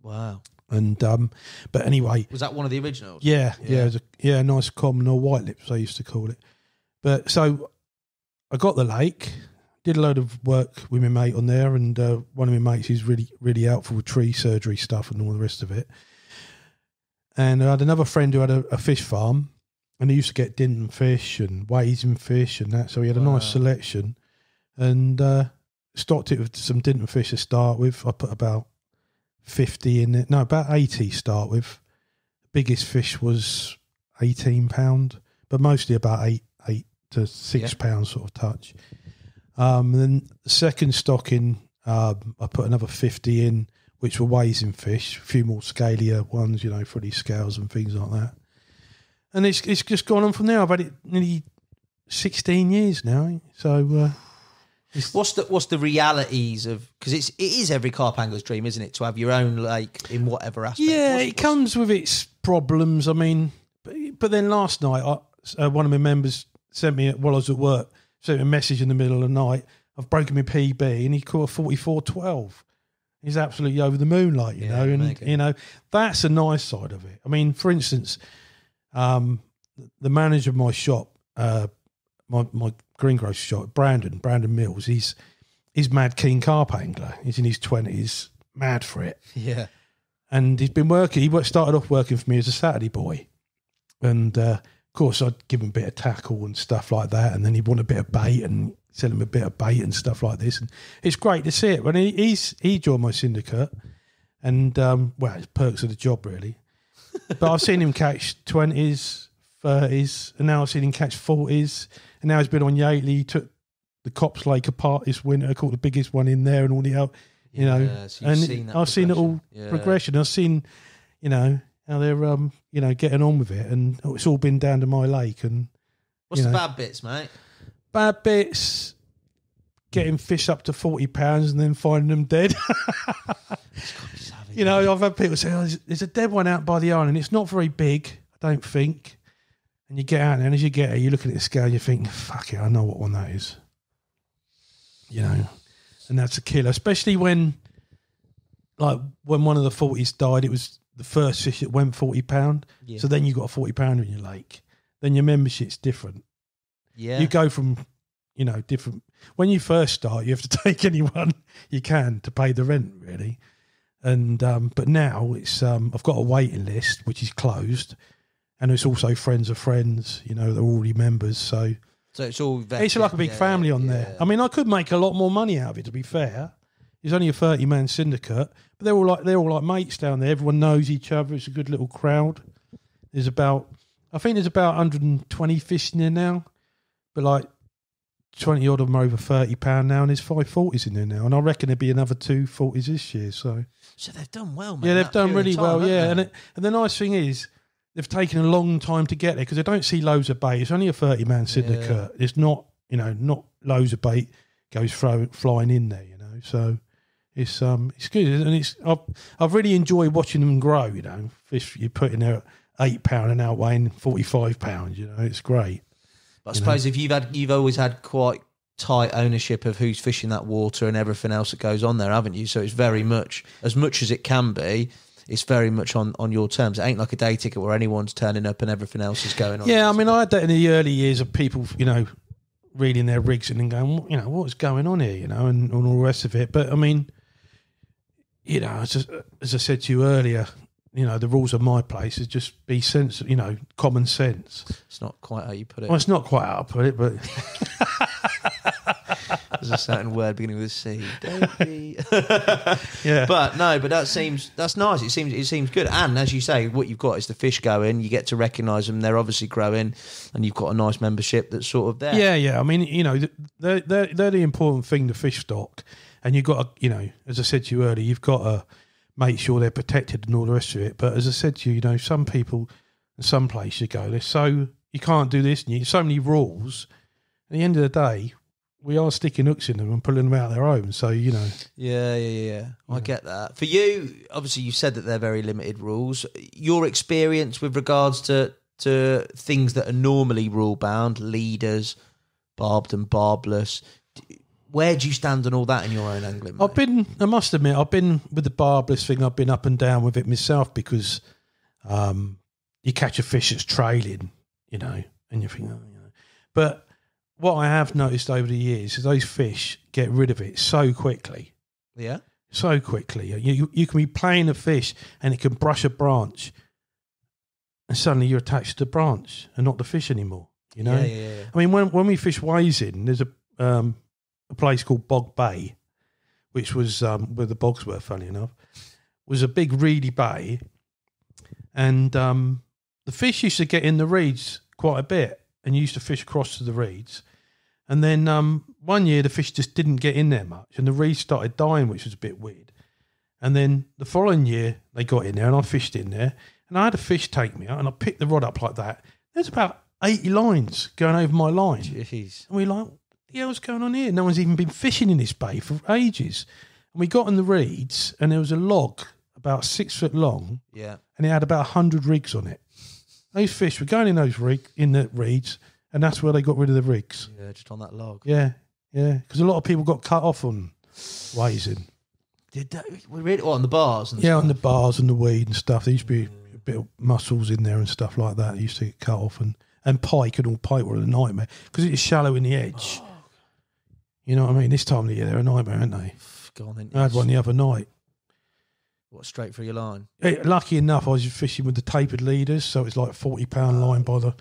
Wow. And but anyway, was that one of the originals? Yeah, it was a nice common, or white lips they used to call it. But so I got the lake, did a load of work with my mate on there, and one of my mates is really, really helpful with tree surgery stuff and all the rest of it. And I had another friend who had a fish farm, and he used to get Dinton fish and Wasing fish and that, so he had a nice selection, and stocked it with some Dinton fish to start with. I put about 50 in it, no, about 80 to start with. The biggest fish was £18, but mostly about 8 to 6 pounds sort of touch. Then the second stocking, I put another 50 in, which were Wasing fish, a few more scalier ones, for these scales and things like that. And it's just gone on from there. I've had it nearly 16 years now. So what's the realities of, because it is every carp angler's dream, isn't it, to have your own lake in whatever aspect? Yeah, it comes with its problems. I mean, but then last night, one of my members sent me, while I was at work, sent me a message in the middle of the night. I've broken my PB, and he caught a 44.12. He's absolutely over the moon, you know. And that's a nice side of it. I mean, for instance, the manager of my shop, my greengrocer shop, Brandon Mills, he's mad keen carp angler. He's in his 20s, mad for it. Yeah. And he's been working. He started off working for me as a Saturday boy, and of course, I'd give him a bit of tackle and stuff like that, and then he'd want a bit of bait and sell him a bit of bait and stuff like this. And it's great to see it. When he joined my syndicate, and it's perks of the job, really. But I've seen him catch 20s, 30s, and now I've seen him catch 40s, and now he's been on Yateley. He took the Cops Lake apart this winter, caught the biggest one in there, and all the out, So I've seen it all progression. I've seen, how they're, getting on with it, and it's all been down to my lake. And what's the bad bits, mate? Bad bits, getting fish up to £40 and then finding them dead. I've had people say, there's a dead one out by the island. It's not very big, I don't think. And you get out there, and as you get there, you look at the scale, you think, fuck it, I know what one that is. And that's a killer, especially when one of the 40s died. It was the first fish that went £40. Yeah. So then you got a £40 in your lake. Then your membership's different. Yeah. You go from, different. When you first start, you have to take anyone you can to pay the rent, really. And but now it's I've got a waiting list which is closed, and it's also friends of friends. They're already members, so it's all vetted. It's like a big family on there. I mean, I could make a lot more money out of it. To be fair, it's only a 30-man syndicate, but they're all like mates down there. Everyone knows each other. It's a good little crowd. I think there's about 120 fish in there now, but like 20 odd of them are over £30 now, and there's 540s in there now, and I reckon there'll be another 240s this year. So they've done well, man. Yeah, they've done really well. Yeah, and the nice thing is they've taken a long time to get there because they don't see loads of bait. It's only a 30-man syndicate. Yeah. It's not not loads of bait goes flying in there. So it's good, and I've really enjoyed watching them grow. Fish you put in there at £8 and now weighing £45. It's great. But I suppose if you've always had quite tight ownership of who's fishing that water and everything else that goes on there, haven't you? So it's very much as it can be. It's very much on your terms. It ain't like a day ticket where anyone's turning up and everything else is going on. Yeah, I mean, I had that in the early years of people, reading their rigs and then going, what's going on here, and all the rest of it. But I mean, as I said to you earlier, the rules of my place is just be common sense. It's not quite how you put it. Well, it's not quite how I put it, but there's a certain word beginning with a C. Davey. Yeah, but that's nice. It seems good. And as you say, what you've got is the fish going. You get to recognise them. They're obviously growing, and you've got a nice membership that's sort of there. Yeah. I mean, they're the important thing, the fish stock, and you've got to, as I said to you earlier, you've got to make sure they're protected and all the rest of it. But as I said to you, some people and some places you go, you can't do this, and so many rules. At the end of the day, we are sticking hooks in them and pulling them out of their own. So, Yeah. I get that. For you, obviously, you said that they're very limited rules. Your experience with regards to things that are normally rule-bound, leaders, barbed and barbless, where do you stand on all that in your own angling, mate? I must admit, I've been with the barbless thing, I've been up and down with it myself because you catch a fish that's trailing, and you think, But what I have noticed over the years is those fish get rid of it so quickly. Yeah? So quickly. You can be playing a fish and it can brush a branch and suddenly you're attached to the branch and not the fish anymore, Yeah. I mean, when we fish Wasing, there's a place called Bog Bay, which was where the bogs were, funny enough, was a big reedy bay, and the fish used to get in the reeds quite a bit, and you used to fish across to the reeds, and then one year the fish just didn't get in there much, and the reeds started dying, which was a bit weird, and then the following year they got in there, and I fished in there, and I had a fish take me out, and I picked the rod up like that. There's about 80 lines going over my line. Jeez. And we're like, what the hell's going on here? No one's even been fishing in this bay for ages. And we got in the reeds, and there was a log about 6 foot long, yeah, and it had about 100 rigs on it. Those fish were going in the reeds, and that's where they got rid of the rigs. Yeah, just on that log. Yeah, because a lot of people got cut off on Wasing. Did that? Really? What, on the bars? And yeah, stuff? On the bars and the weed and stuff. There used to be a bit of mussels in there and stuff like that. They used to get cut off, and pike were a nightmare because it's shallow in the edge. Oh. You know what I mean? This time of the year, they're a nightmare, aren't they? Go on, then. I had one the other night. What, straight through your line? Lucky enough, I was fishing with the tapered leaders, so it's like £40 line by the,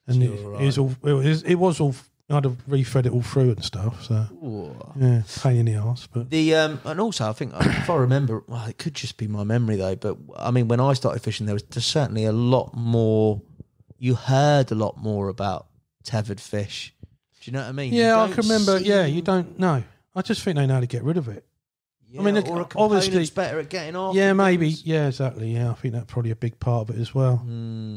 and it was all. I had to refed it all through and stuff. So yeah, pain in the arse. But and also I think if I remember, well, it could just be my memory though. But I mean, when I started fishing, there was certainly a lot more. You heard a lot more about tethered fish. Do you know what I mean? Yeah, I can remember. Yeah, you don't know. I just think they know how to get rid of it. Yeah, I mean, or obviously better at getting off. Yeah, maybe. Yeah, exactly. Yeah, I think that's probably a big part of it as well.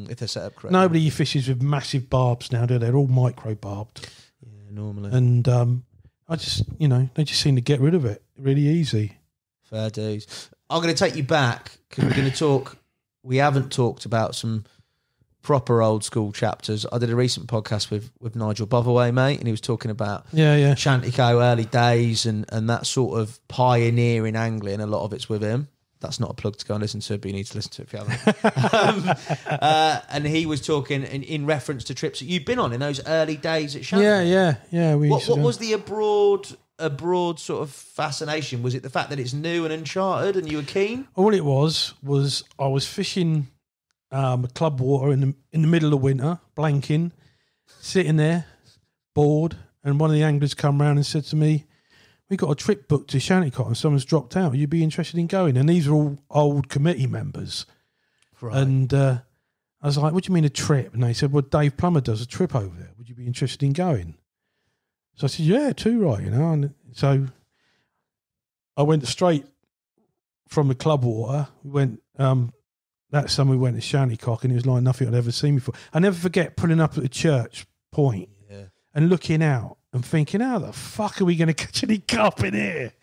If they're set up correctly. Nobody fishes with massive barbs now, do they? They're all micro barbed. Yeah, normally. And I just, they just seem to get rid of it really easy. Fair dues. I'm going to take you back because we're going to talk. We haven't talked about some proper old school chapters. I did a recent podcast with Nigel Botherway, mate, and he was talking about Shantyco early days and that sort of pioneering angling. A lot of it's with him. That's not a plug to go and listen to, but you need to listen to it if you haven't. And he was talking in reference to trips that you'd been on in those early days at Shanghai. Yeah. What was the abroad sort of fascination? Was it the fact that it's new and uncharted and you were keen? All it was I was fishing club water in the middle of winter, blanking, sitting there, bored, and one of the anglers come round and said to me, "We got a trip booked to Shantycock and someone's dropped out. You'd be interested in going?" And these are all old committee members. Right. And I was like, "What do you mean a trip?" And they said, "Well, Dave Plummer does a trip over there. Would you be interested in going?" So I said, "Yeah, too right, you know." And so I went straight from the club water. We went that summer. We went to Shantycock, and it was like nothing I'd ever seen before. I never forget pulling up at the church point and looking out and thinking, "How the fuck are we going to catch any carp in here?"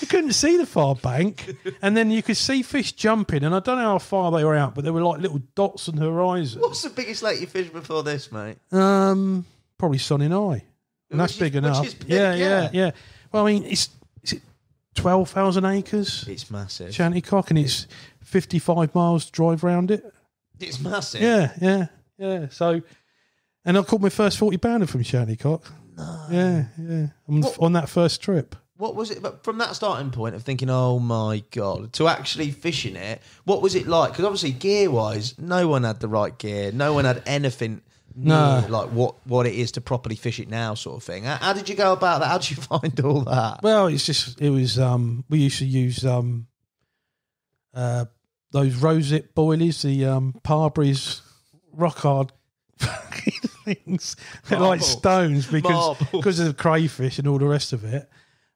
You couldn't see the far bank, and then you could see fish jumping. And I don't know how far they were out, but they were like little dots on the horizon. What's the biggest lake you fished before this, mate? Probably Sonny Eye. And that's big enough. Which is big, yeah. Well, I mean, is it 12,000 acres? It's massive. Shantycock, and it's 55 miles drive round it. It's massive. Yeah. So, and I caught my first 40-pounder from Shantycock. No. Yeah. On that first trip. What was it? But from that starting point of thinking, "Oh my God," to actually fishing it, what was it like? Because obviously, gear-wise, no one had the right gear. No one had anything. No, like what it is to properly fish it now, sort of thing. How did you go about that? How did you find all that? Well, it was we used to use those rosette boilies, the Parbury's rock hard things. They're like stones because of the crayfish and all the rest of it.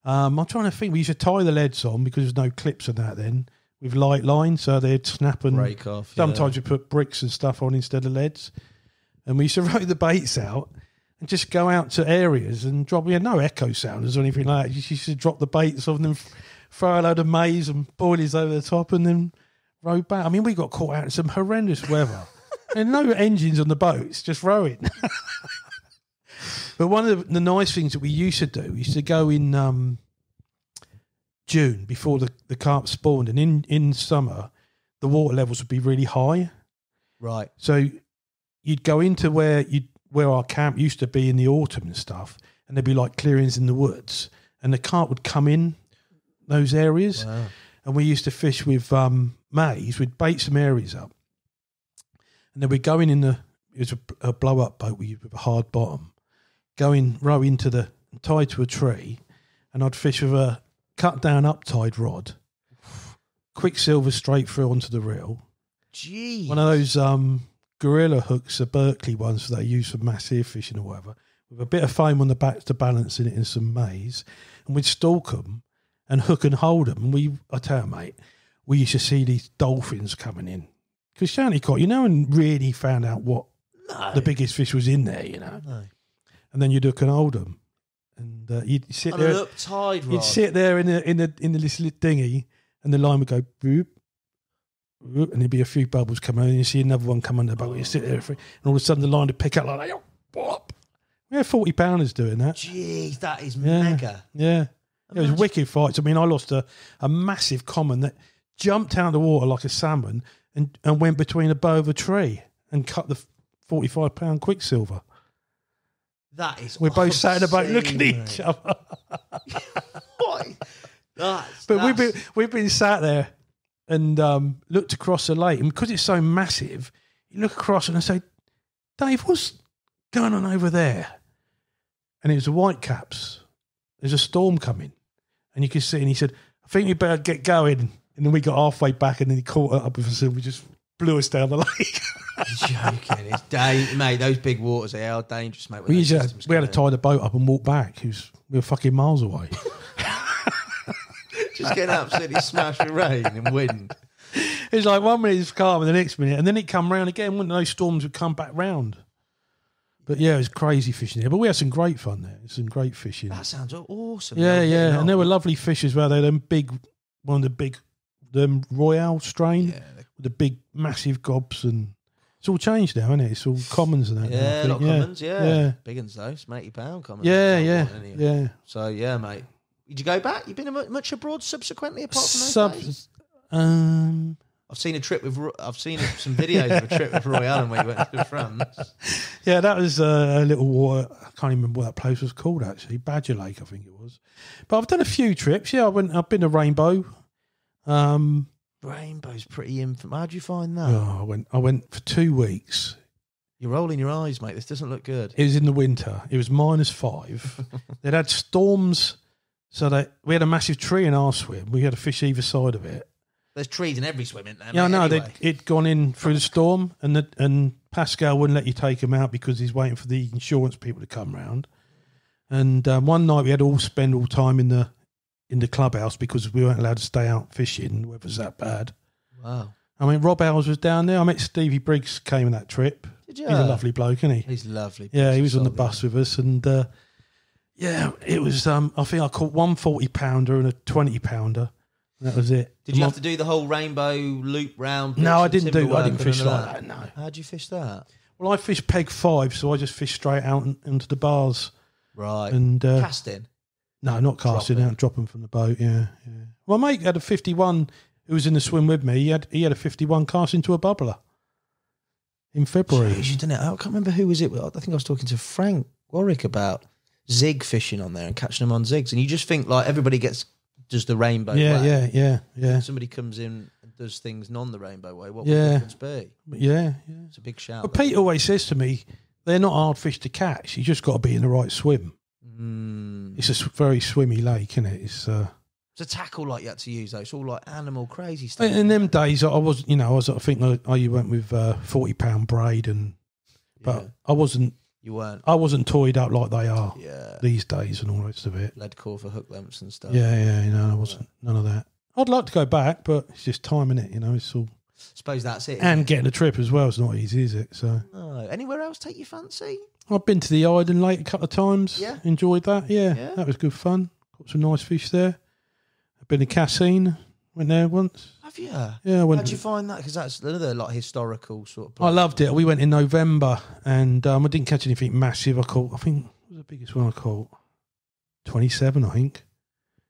I'm trying to think. We used to tie the leads on because there's no clips on that then with light line, so they'd snap and break off. Sometimes we put bricks and stuff on instead of leads. And we used to row the baits out and just go out to areas and drop. We had no echo sounders or anything like that. You used to drop the baits on them, throw a load of maize and boilies over the top, and then row back. I mean, we got caught out in some horrendous weather. And no engines on the boats, just rowing. But one of the nice things that we used to do, we used to go in June before the carp spawned, and in summer, the water levels would be really high. Right. So you'd go into where our camp used to be in the autumn and stuff, and there'd be like clearings in the woods, and the carp would come in those areas. Wow. And we used to fish with maize. We'd bait some areas up, and then we'd go in it was a blow up boat with a hard bottom, row into tied to a tree, and I'd fish with a cut down uptide rod, quicksilver straight through onto the reel. Jeez. One of those gorilla hooks, the Berkeley ones that they use for massive fishing or whatever, with a bit of foam on the back to balance in it and some maize, and we'd stalk them and hook and hold them. And I tell you, mate, we used to see these dolphins coming in because Shantycock, and really found out what the biggest fish was in there, No. And then you'd hook and hold them, and you'd sit there. An uptide rod. You'd sit there in the little dinghy, and the line would go boop. And there'd be a few bubbles coming and you see another one come under the boat. You sit there, and all of a sudden the line would pick up like that. Bop. We had 40-pounders doing that. Jeez, that is mega. Yeah. It was wicked fights. I mean, I lost a massive common that jumped out of the water like a salmon and went between a bough of a tree and cut the 45-pound quicksilver. That is We're both sat in the boat looking at each other. But we've been sat there and looked across the lake, and because it's so massive, you look across and I say, "Dave, what's going on over there?" And it was the whitecaps. There's a storm coming, and you could see. And he said, "I think we better get going." And then we got halfway back, and then he caught up with us, and we just blew us down the lake. You're joking, it's mate. Those big waters are dangerous, mate. We had to tie the boat up and walk back. We were fucking miles away. Just getting absolutely smashed with rain and wind. It's like 1 minute it's calm, and the next minute, and then it come round again. When those storms would come back round. But yeah, it was crazy fishing there. But we had some great fun there. Some great fishing. That sounds awesome. Yeah. And there were lovely fish as well. They were one of the big Royale strain with the big, massive gobs, and it's all changed now, isn't it? It's all commons and that. Yeah, a lot of commons. Yeah, big ones though. Some £80 commons. Yeah. So yeah, mate. Did you go back? You been much abroad subsequently, apart from those days? I've seen some videos of a trip with Roy Allen where he went to France. Yeah, that was a little water. I can't even remember what that place was called, actually. Badger Lake, I think it was. But I've done a few trips. Yeah, I've been to Rainbow. Rainbow's pretty infant. How'd you find that? Oh, I went for 2 weeks. You're rolling your eyes, mate. This doesn't look good. It was in the winter. It was -5. They'd had storms, so we had a massive tree in our swim. We had to fish either side of it. There's trees in every swim, isn't there? Yeah, no, anyway. it'd gone in through the storm, and Pascal wouldn't let you take him out because he's waiting for the insurance people to come round. And one night we had to all spend all time in the clubhouse because we weren't allowed to stay out fishing. The weather's that bad. Wow. I mean, Rob Howes was down there. I met Stevie Briggs came on that trip. Did you? He's a lovely bloke, isn't he? He's lovely. Yeah, he was on the bus with us, and it was. I think I caught 1 40-pounder and a 20-pounder. That was it. Did you have to do the whole rainbow loop round? No, I didn't fish like that. No. How'd you fish that? Well, I fished peg 5, so I just fished straight out into the bars. Right. And casting? No, not casting out, dropping from the boat. Yeah. My mate had a 51 who was in the swim with me. He had a 51 cast into a bubbler in February. Jeez, you done it. I can't remember who was it. I think I was talking to Frank Warwick about zig fishing on there and catching them on zigs. And you just think like everybody does the rainbow way. Yeah. Somebody comes in and does things non the rainbow way. What would the difference be? Yeah. It's a big shout. But Pete always says to me, they're not hard fish to catch. You just got to be in the right swim. It's a very swimmy lake, isn't it? It's a tackle like you had to use though. It's all like animal crazy stuff. In them days, I was, I think you went with 40-pound braid, but I wasn't. You weren't. I wasn't toyed up like they are these days and all the rest of it. Lead core for hook lengths and stuff. Yeah. I wasn't none of that. I'd like to go back, but it's just time, innit? It's all. Suppose that's it. And getting a trip as well is not easy, is it? So. No. Anywhere else take your fancy? I've been to the Iden Lake a couple of times. Yeah. Enjoyed that. Yeah. That was good fun. Caught some nice fish there. I've been to Cassine. Went there once. Have you? Yeah. How'd you find that? Because that's another like historical sort of place. I loved it. We went in November and I didn't catch anything massive. I think, what was the biggest one I caught? 27, I think.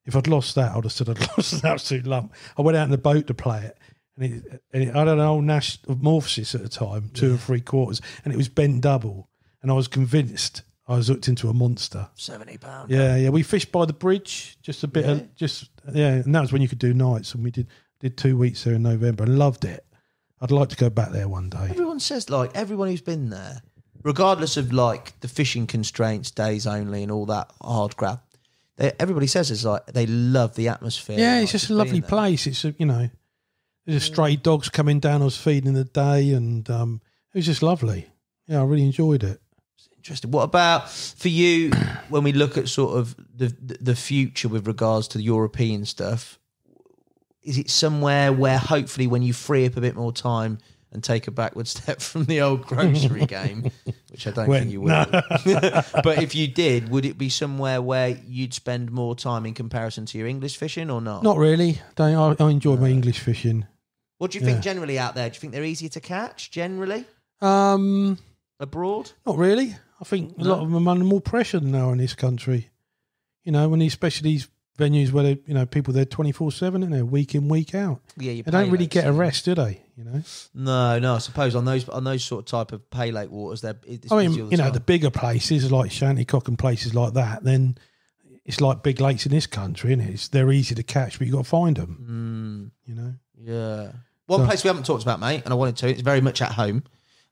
If I'd lost that, I'd have said I'd lost an absolute lump. I went out in the boat to play it. And I had an old Nash of Morphosis at the time, 2 3/4, and it was bent double. And I was convinced I was hooked into a monster. 70 pound. Yeah. We fished by the bridge, just a bit and that was when you could do nights, and we did 2 weeks there in November and loved it. I'd like to go back there one day. Everyone says, like, everyone who's been there, regardless of, like, the fishing constraints, days only and all that hard crap, everybody says it's like they love the atmosphere. Yeah, it's just a lovely place. It's, there's a stray dogs coming down I was feeding in the day, and it was just lovely. Yeah, I really enjoyed it. Interesting. What about for you when we look at sort of the future with regards to the European stuff? Is it somewhere where hopefully when you free up a bit more time and take a backward step from the old grocery game, which I don't think you would, but if you did, would it be somewhere where you'd spend more time in comparison to your English fishing or not? Not really. I enjoy my English fishing. What do you think generally out there? Do you think they're easier to catch generally? Abroad? Not really. I think a lot of them are under more pressure than they are in this country. When especially these venues where people there 24/7 and they're week in, week out. Yeah, they don't really get a rest, do they? No. I suppose on those sort of type of pay lake waters, it's the bigger places like Shantycock and places like that. Then it's like big lakes in this country, isn't it? They're easy to catch, but you got to find them. Yeah. One place we haven't talked about, mate, and I wanted to. It's very much at home.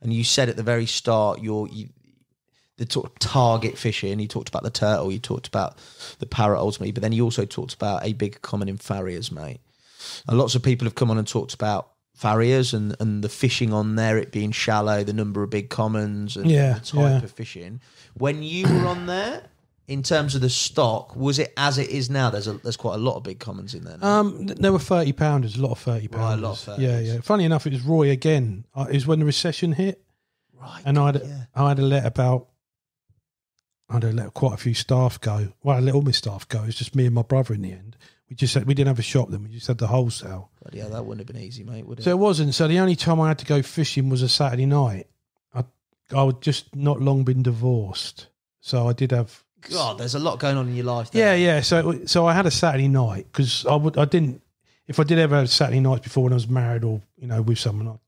And you said at the very start, the sort of target fishing. You talked about the turtle, you talked about the parrot ultimately, but then you also talked about a big common in Farriers, mate. And lots of people have come on and talked about Farriers and the fishing on there, it being shallow, the number of big commons and the type of fishing. When you were on there, in terms of the stock, was it as it is now? There's quite a lot of big commons in there now. There were 30-pounders, a lot of 30-pounders. Right, a lot of 30s. Yeah. Funny enough, it was Roy again. It was when the recession hit. Right. And I had to let quite a few staff go. Well, I let all my staff go. It was just me and my brother in the end. We didn't have a shop then. We just had the wholesale. But yeah, that wouldn't have been easy, mate, would it? So it wasn't. So the only time I had to go fishing was a Saturday night. I would just not long been divorced. So I did have... God, there's a lot going on in your life there. Yeah. So I had a Saturday night because I didn't... if I did ever have Saturday nights before when I was married or, with someone,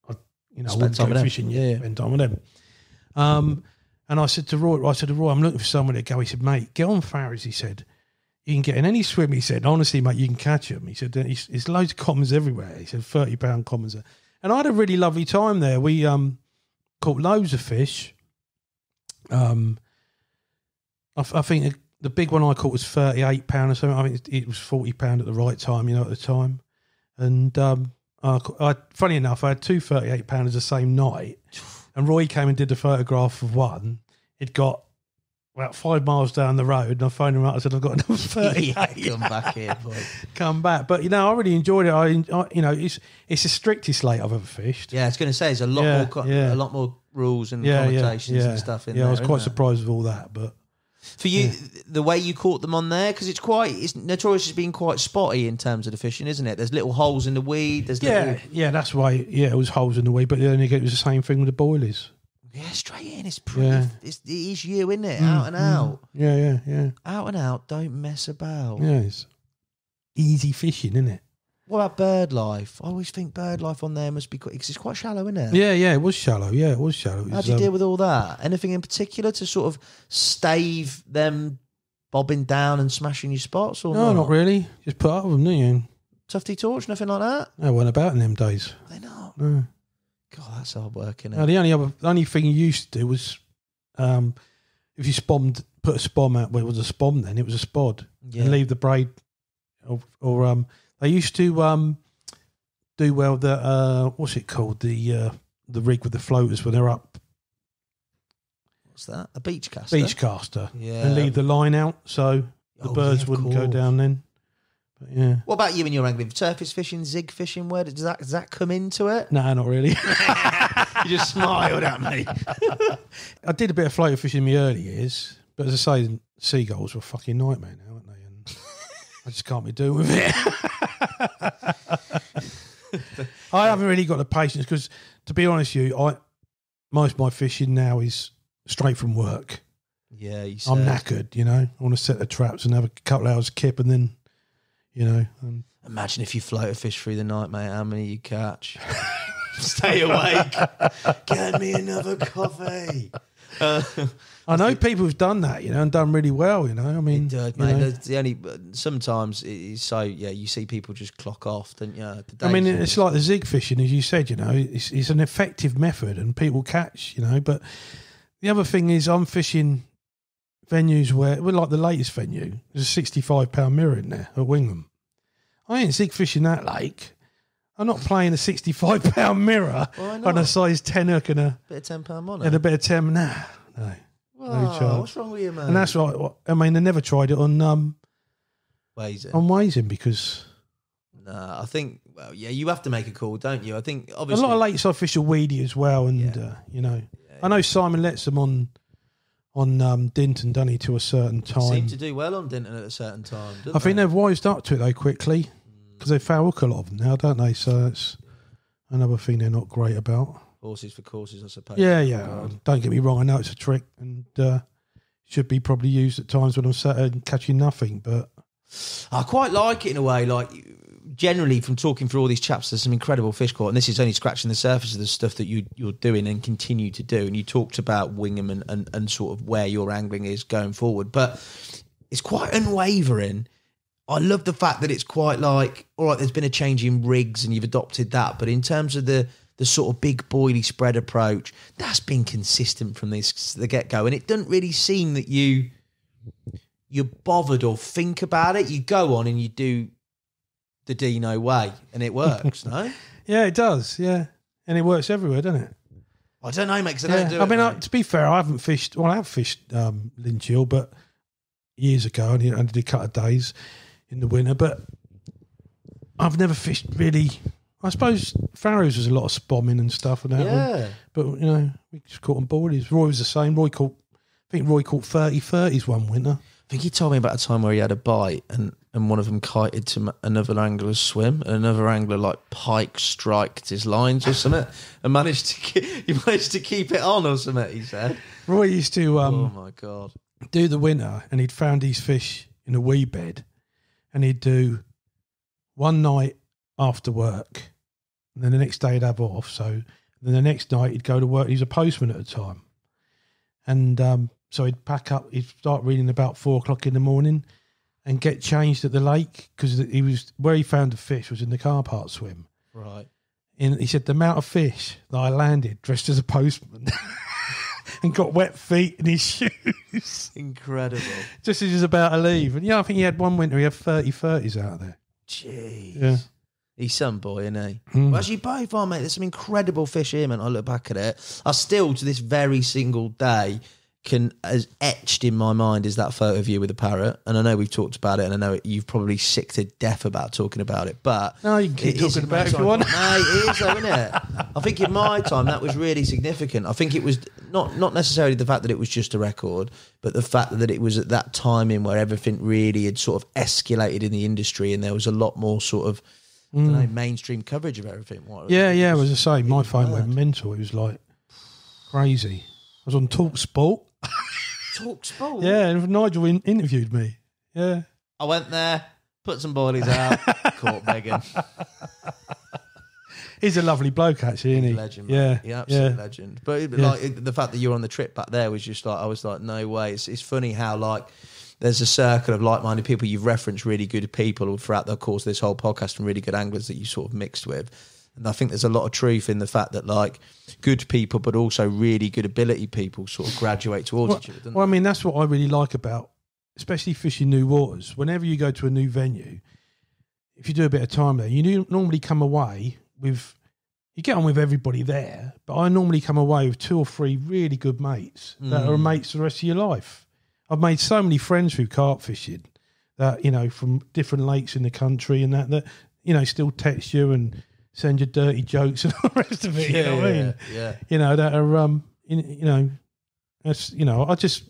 I wouldn't time go with them. fishing. Yeah. Spend time with them. And I said to Roy, I'm looking for someone to go. He said, mate, get on Farriers. He said, you can get in any swim. He said, honestly, mate, you can catch them. He said, there's loads of commons everywhere. He said, 30-pound commons. And I had a really lovely time there. We caught loads of fish. I think the big one I caught was 38-pound or something. I think it was 40-pound at the right time, at the time. And funny enough, I had two 38-pounders the same night. And Roy came and did the photograph of one. It got about 5 miles down the road, and I phoned him up. I said, "I've got another 38. Come back here, boy. Come back." But I really enjoyed it. It's the strictest lake I've ever fished. Yeah, I was going to say there's a lot more rules and connotations and stuff in there. Yeah, I was quite surprised with all that. But for you, the way you caught them on there, because it's notorious as being quite spotty in terms of the fishing, isn't it? There's little holes in the weed. There's that's why. Yeah, it was holes in the weed, but then again, it was the same thing with the boilies. Yeah, straight in. It's pretty. Yeah. It is you, isn't it? Out and out. Yeah. Out and out. Don't mess about. Yeah, it's easy fishing, isn't it? What about bird life? I always think bird life on there must be because it's quite shallow, isn't it? Yeah, it was shallow. Yeah, it was shallow. How do you deal with all that? Anything in particular to sort of stave them bobbing down and smashing your spots? Or no, not really. Just put up with them, didn't you? Tufty torch, nothing like that? No, weren't about in them days. They not? No. God, that's hard work, isn't it? No, the only thing you used to do was if you put a spom out, well, it was a spom then, it was a spod, and leave the braid, or they used to do well the what's it called, the rig with the floaters when they're up. What's that? A beach caster? Beach caster. Yeah. And leave the line out so the birds wouldn't go down then. But yeah. What about you and your angling? Surface fishing, zig fishing, where does that come into it? No, not really. You just smiled at me. I did a bit of floater fishing in my early years, but as I say, seagulls were a fucking nightmare now, aren't they? And I just can't be doing with it. I haven't really got the patience because, to be honest with you, most of my fishing now is straight from work. Yeah, I'm knackered, I want to set the traps and have a couple of hours kip and then, Imagine if you float a fish through the night, mate, how many you catch. Stay awake. Get me another coffee. I know people who've done that, and done really well, I mean, it does, mate. Sometimes it's so, you see people just clock off, don't you? I mean, it's like the zig fishing, as you said, it's an effective method and people catch, but the other thing is I'm fishing venues where, like the latest venue, there's a 65-pound mirror in there at Wingham. I ain't zig fishing that lake. I'm not playing a 65-pound mirror on a size 10 hook and a bit of £10 mono. And a bit of 10. No. No charge. What's wrong with you, man? And that's right. I mean, I never tried it on Wasing. On Wasing because. No, I think. Well, you have to make a call, don't you? I think obviously a lot of lakes I fish are weedy as well, and I know Simon lets them on Dinton, doesn't he, to a certain time. Seem to do well on Dinton at a certain time. I think they've wised up to it though quickly because they foul hook a lot of them now, don't they? So it's another thing they're not great about. Horses for courses, I suppose. Yeah. Don't get me wrong. I know it's a trick and should be probably used at times when I'm sat and catching nothing. But I quite like it in a way. Like generally, from talking through all these chaps, there's some incredible fish caught, and this is only scratching the surface of the stuff that you're doing and continue to do. And you talked about Wingham and sort of where your angling is going forward, but it's quite unwavering. I love the fact that it's quite like, all right, there's been a change in rigs and you've adopted that, but in terms of the sort of big boily spread approach, that's been consistent from the get-go. And it doesn't really seem that you're bothered or think about it. You go on and you do the Dino way and it works, no? Yeah, it does, yeah. And it works everywhere, doesn't it? I don't know, mate, because I don't do it. I mean, to be fair, I haven't fished, well, I have fished Lynch Hill, but years ago, I did a couple of days in the winter, but I've never fished really. I suppose Farriers was a lot of spomming and stuff and that. Yeah. But, we just caught on boilies. Roy was the same. Roy caught 30-30s one winter. I think he told me about a time where he had a bite and one of them kited to another angler's swim and another angler like pike striked his lines or something and managed to keep it on or something, he said. Roy used to oh my God, do the winter and he'd found these fish in a wee bed and he'd do one night after work, and then the next day he'd have off. So then the next night he'd go to work. He was a postman at the time. And so he'd pack up, he'd start reading about 4 o'clock in the morning and get changed at the lake because he was where he found the fish was in the car park swim. Right. And he said the amount of fish that I landed dressed as a postman and got wet feet in his shoes. Incredible. Just as he was about to leave. And I think he had one winter, he had 30/30s out there. Jeez. Yeah. He's some boy, isn't he? Mm. Well, as you both are, mate. There's some incredible fish here, man. I look back at it. I still, to this very single day, as etched in my mind is that photo of you with the parrot. And I know we've talked about it, and I know you've probably sick to death about talking about it. But no, you can keep talking about it if you want. No, it is though, isn't it? I think in my time that was really significant. I think it was not necessarily the fact that it was just a record, but the fact that it was at that time in where everything really had sort of escalated in the industry, and there was a lot more sort of I don't know, mainstream coverage of everything. Yeah, as I say, my phone went mental. It was like crazy. I was on Talk Sport. Talk Sport? Yeah, and Nigel interviewed me. Yeah. I went there, put some boilies out, caught Megan. He's a lovely bloke, actually, isn't he? Legend, man. Yeah, absolute legend. But like the fact that you were on the trip back there was just like, I was like, no way. It's funny how like there's a circle of like-minded people. You've referenced really good people throughout the course of this whole podcast and really good anglers that you sort of mixed with. And I think there's a lot of truth in the fact that like good people, but also really good ability people sort of graduate towards each other. Well, I mean, that's what I really like about, especially fishing new waters. Whenever you go to a new venue, if you do a bit of time there, you normally come away with, you get on with everybody there, but I normally come away with 2 or 3 really good mates that are mates the rest of your life. I've made so many friends through carp fishing that, from different lakes in the country and that still text you and send you dirty jokes and all the rest of it. You know what I mean? Yeah. That are, that's,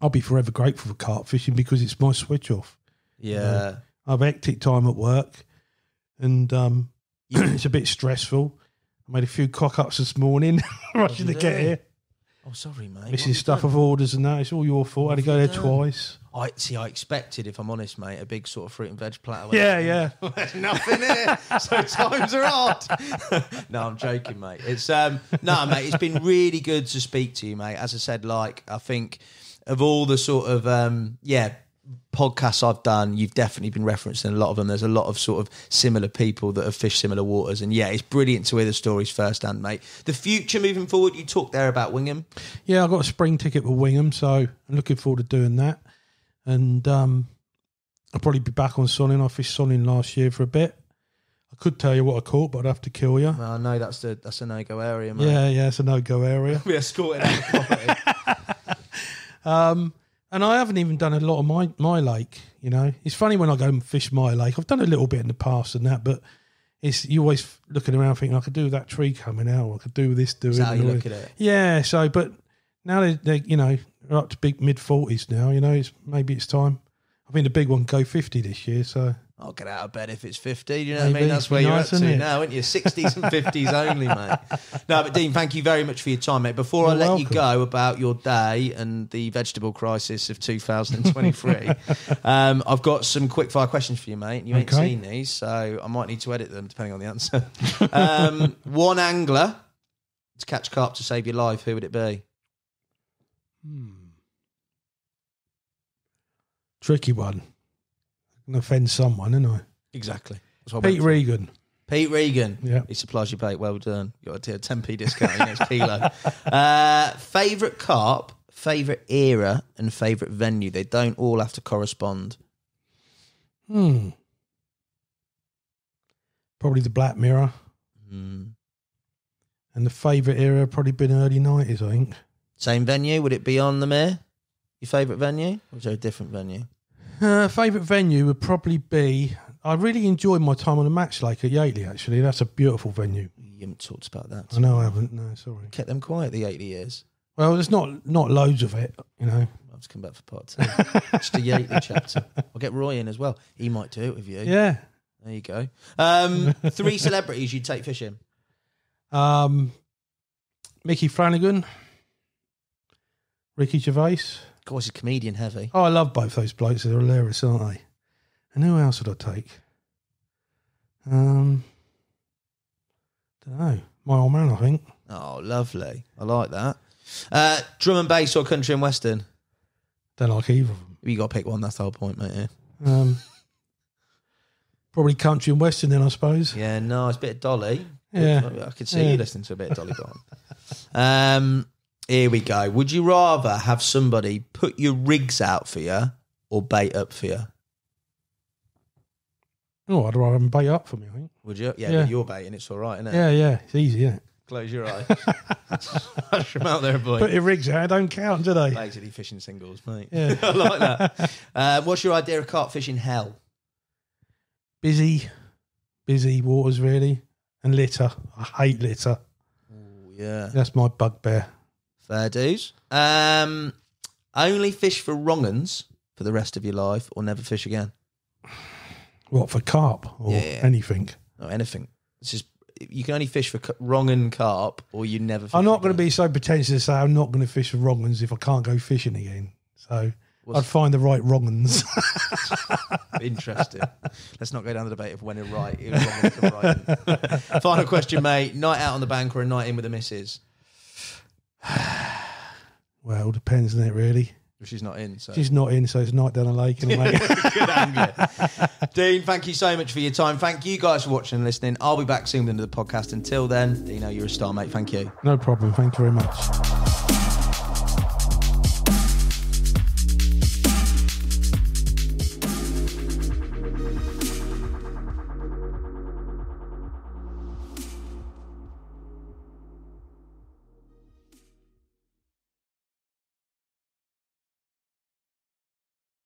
I'll be forever grateful for carp fishing because it's my switch off. Yeah. I've hectic time at work and it's a bit stressful. I made a few cock-ups this morning rushing to get here. Oh, sorry, mate. This is stuff of orders and that. It's all your fault. I had to go there twice. I expected, if I'm honest, mate, a big sort of fruit and veg platter. Yeah. There's nothing here, so times are hard. No, I'm joking, mate. It's mate. It's been really good to speak to you, mate. As I said, like I think of all the sort of podcasts I've done, you've definitely been referencing a lot of them. There's a lot of sort of similar people that have fished similar waters, and it's brilliant to hear the stories firsthand, mate. The future moving forward, you talked there about Wingham. Yeah, I've got a spring ticket for Wingham, so I'm looking forward to doing that. And I'll probably be back on Sonning. I fished Sonning last year for a bit. I could tell you what I caught, but I'd have to kill you. Well, no, that's a no-go area, mate. Yeah, it's a no-go area. We're escorted out of the property. And I haven't even done a lot of my lake, It's funny when I go and fish my lake. I've done a little bit in the past and that, but you always looking around thinking, I could do that tree coming out, or I could do this, do it. That's how you look at it. Yeah, so, but now they're up to big mid-40s now, maybe it's time. I think the big one go 50 this year, so... I'll get out of bed if it's 50. You know what I mean? That's where you're up to now, aren't you? 60s and 50s only, mate. No, but Dean, thank you very much for your time, mate. Before I let you go about your day and the vegetable crisis of 2023, I've got some quick fire questions for you, mate. You ain't seen these, so I might need to edit them depending on the answer. One angler to catch carp to save your life, who would it be? Tricky one. I'm going to offend someone, isn't I? Exactly. Pete Regan. Pete Regan. Yeah. He supplies your bait. Well done. You got a 10p discount on your next kilo. Favourite carp, favourite era, and favourite venue. They don't all have to correspond. Probably the Black Mirror. And the favourite era probably been early 90s, I think. Same venue? Would it be on the Mere? Your favourite venue? Or is there a different venue? Favourite venue would probably be... I really enjoyed my time on the Match Lake at Yateley, actually. That's a beautiful venue. You haven't talked about that. I know I haven't. No, sorry. Kept them quiet the 80 years. Well, there's not loads of it, I'll just come back for part 2. Just a Yateley chapter. I'll get Roy in as well. He might do it with you. Yeah. There you go. 3 celebrities you'd take fishing. Mickey Flanagan. Ricky Gervais. Of course, he's comedian heavy. Oh, I love both those blokes. They're hilarious, aren't they? And who else would I take? Don't know. My old man, I think. Oh, lovely. I like that. Drum and bass or country and western? Don't like either of them. You got to pick one. That's the whole point, mate. Yeah. Probably country and western then, I suppose. Yeah, nice. Bit of Dolly. Yeah. I could see you listening to a bit of Dolly Parton. Here we go. Would you rather have somebody put your rigs out for you or bait up for you? Oh, I'd rather them bait up for me, I think. Would you? Yeah, but you're baiting. It's all right, isn't it? Yeah. It's easy, isn't it? Close your eyes. Smash them out there, boy. Put your rigs out, don't count, do they? Basically fishing singles, mate. Yeah. I like that. What's your idea of carp fishing hell? Busy waters, really. And litter. I hate litter. Oh, yeah. That's my bugbear. Fair dues. Only fish for wrong-uns for the rest of your life or never fish again? What, for carp or anything? No, anything. It's just, you can only fish for wrong-un carp or you never fish I'm not going to be so pretentious to say I'm not going to fish for wrong-uns if I can't go fishing again. So I'd find the right wrong-uns. Interesting. Let's not go down the debate of when a right is wrong and right. Final question, mate. Night out on the bank or a night in with the missus? Well, depends, doesn't it, really? She's not in. So. She's not in, so it's night down the lake. And Good angler. Dean, thank you so much for your time. Thank you guys for watching and listening. I'll be back soon with another podcast. Until then, Dino, you're a star, mate. Thank you. No problem. Thank you very much.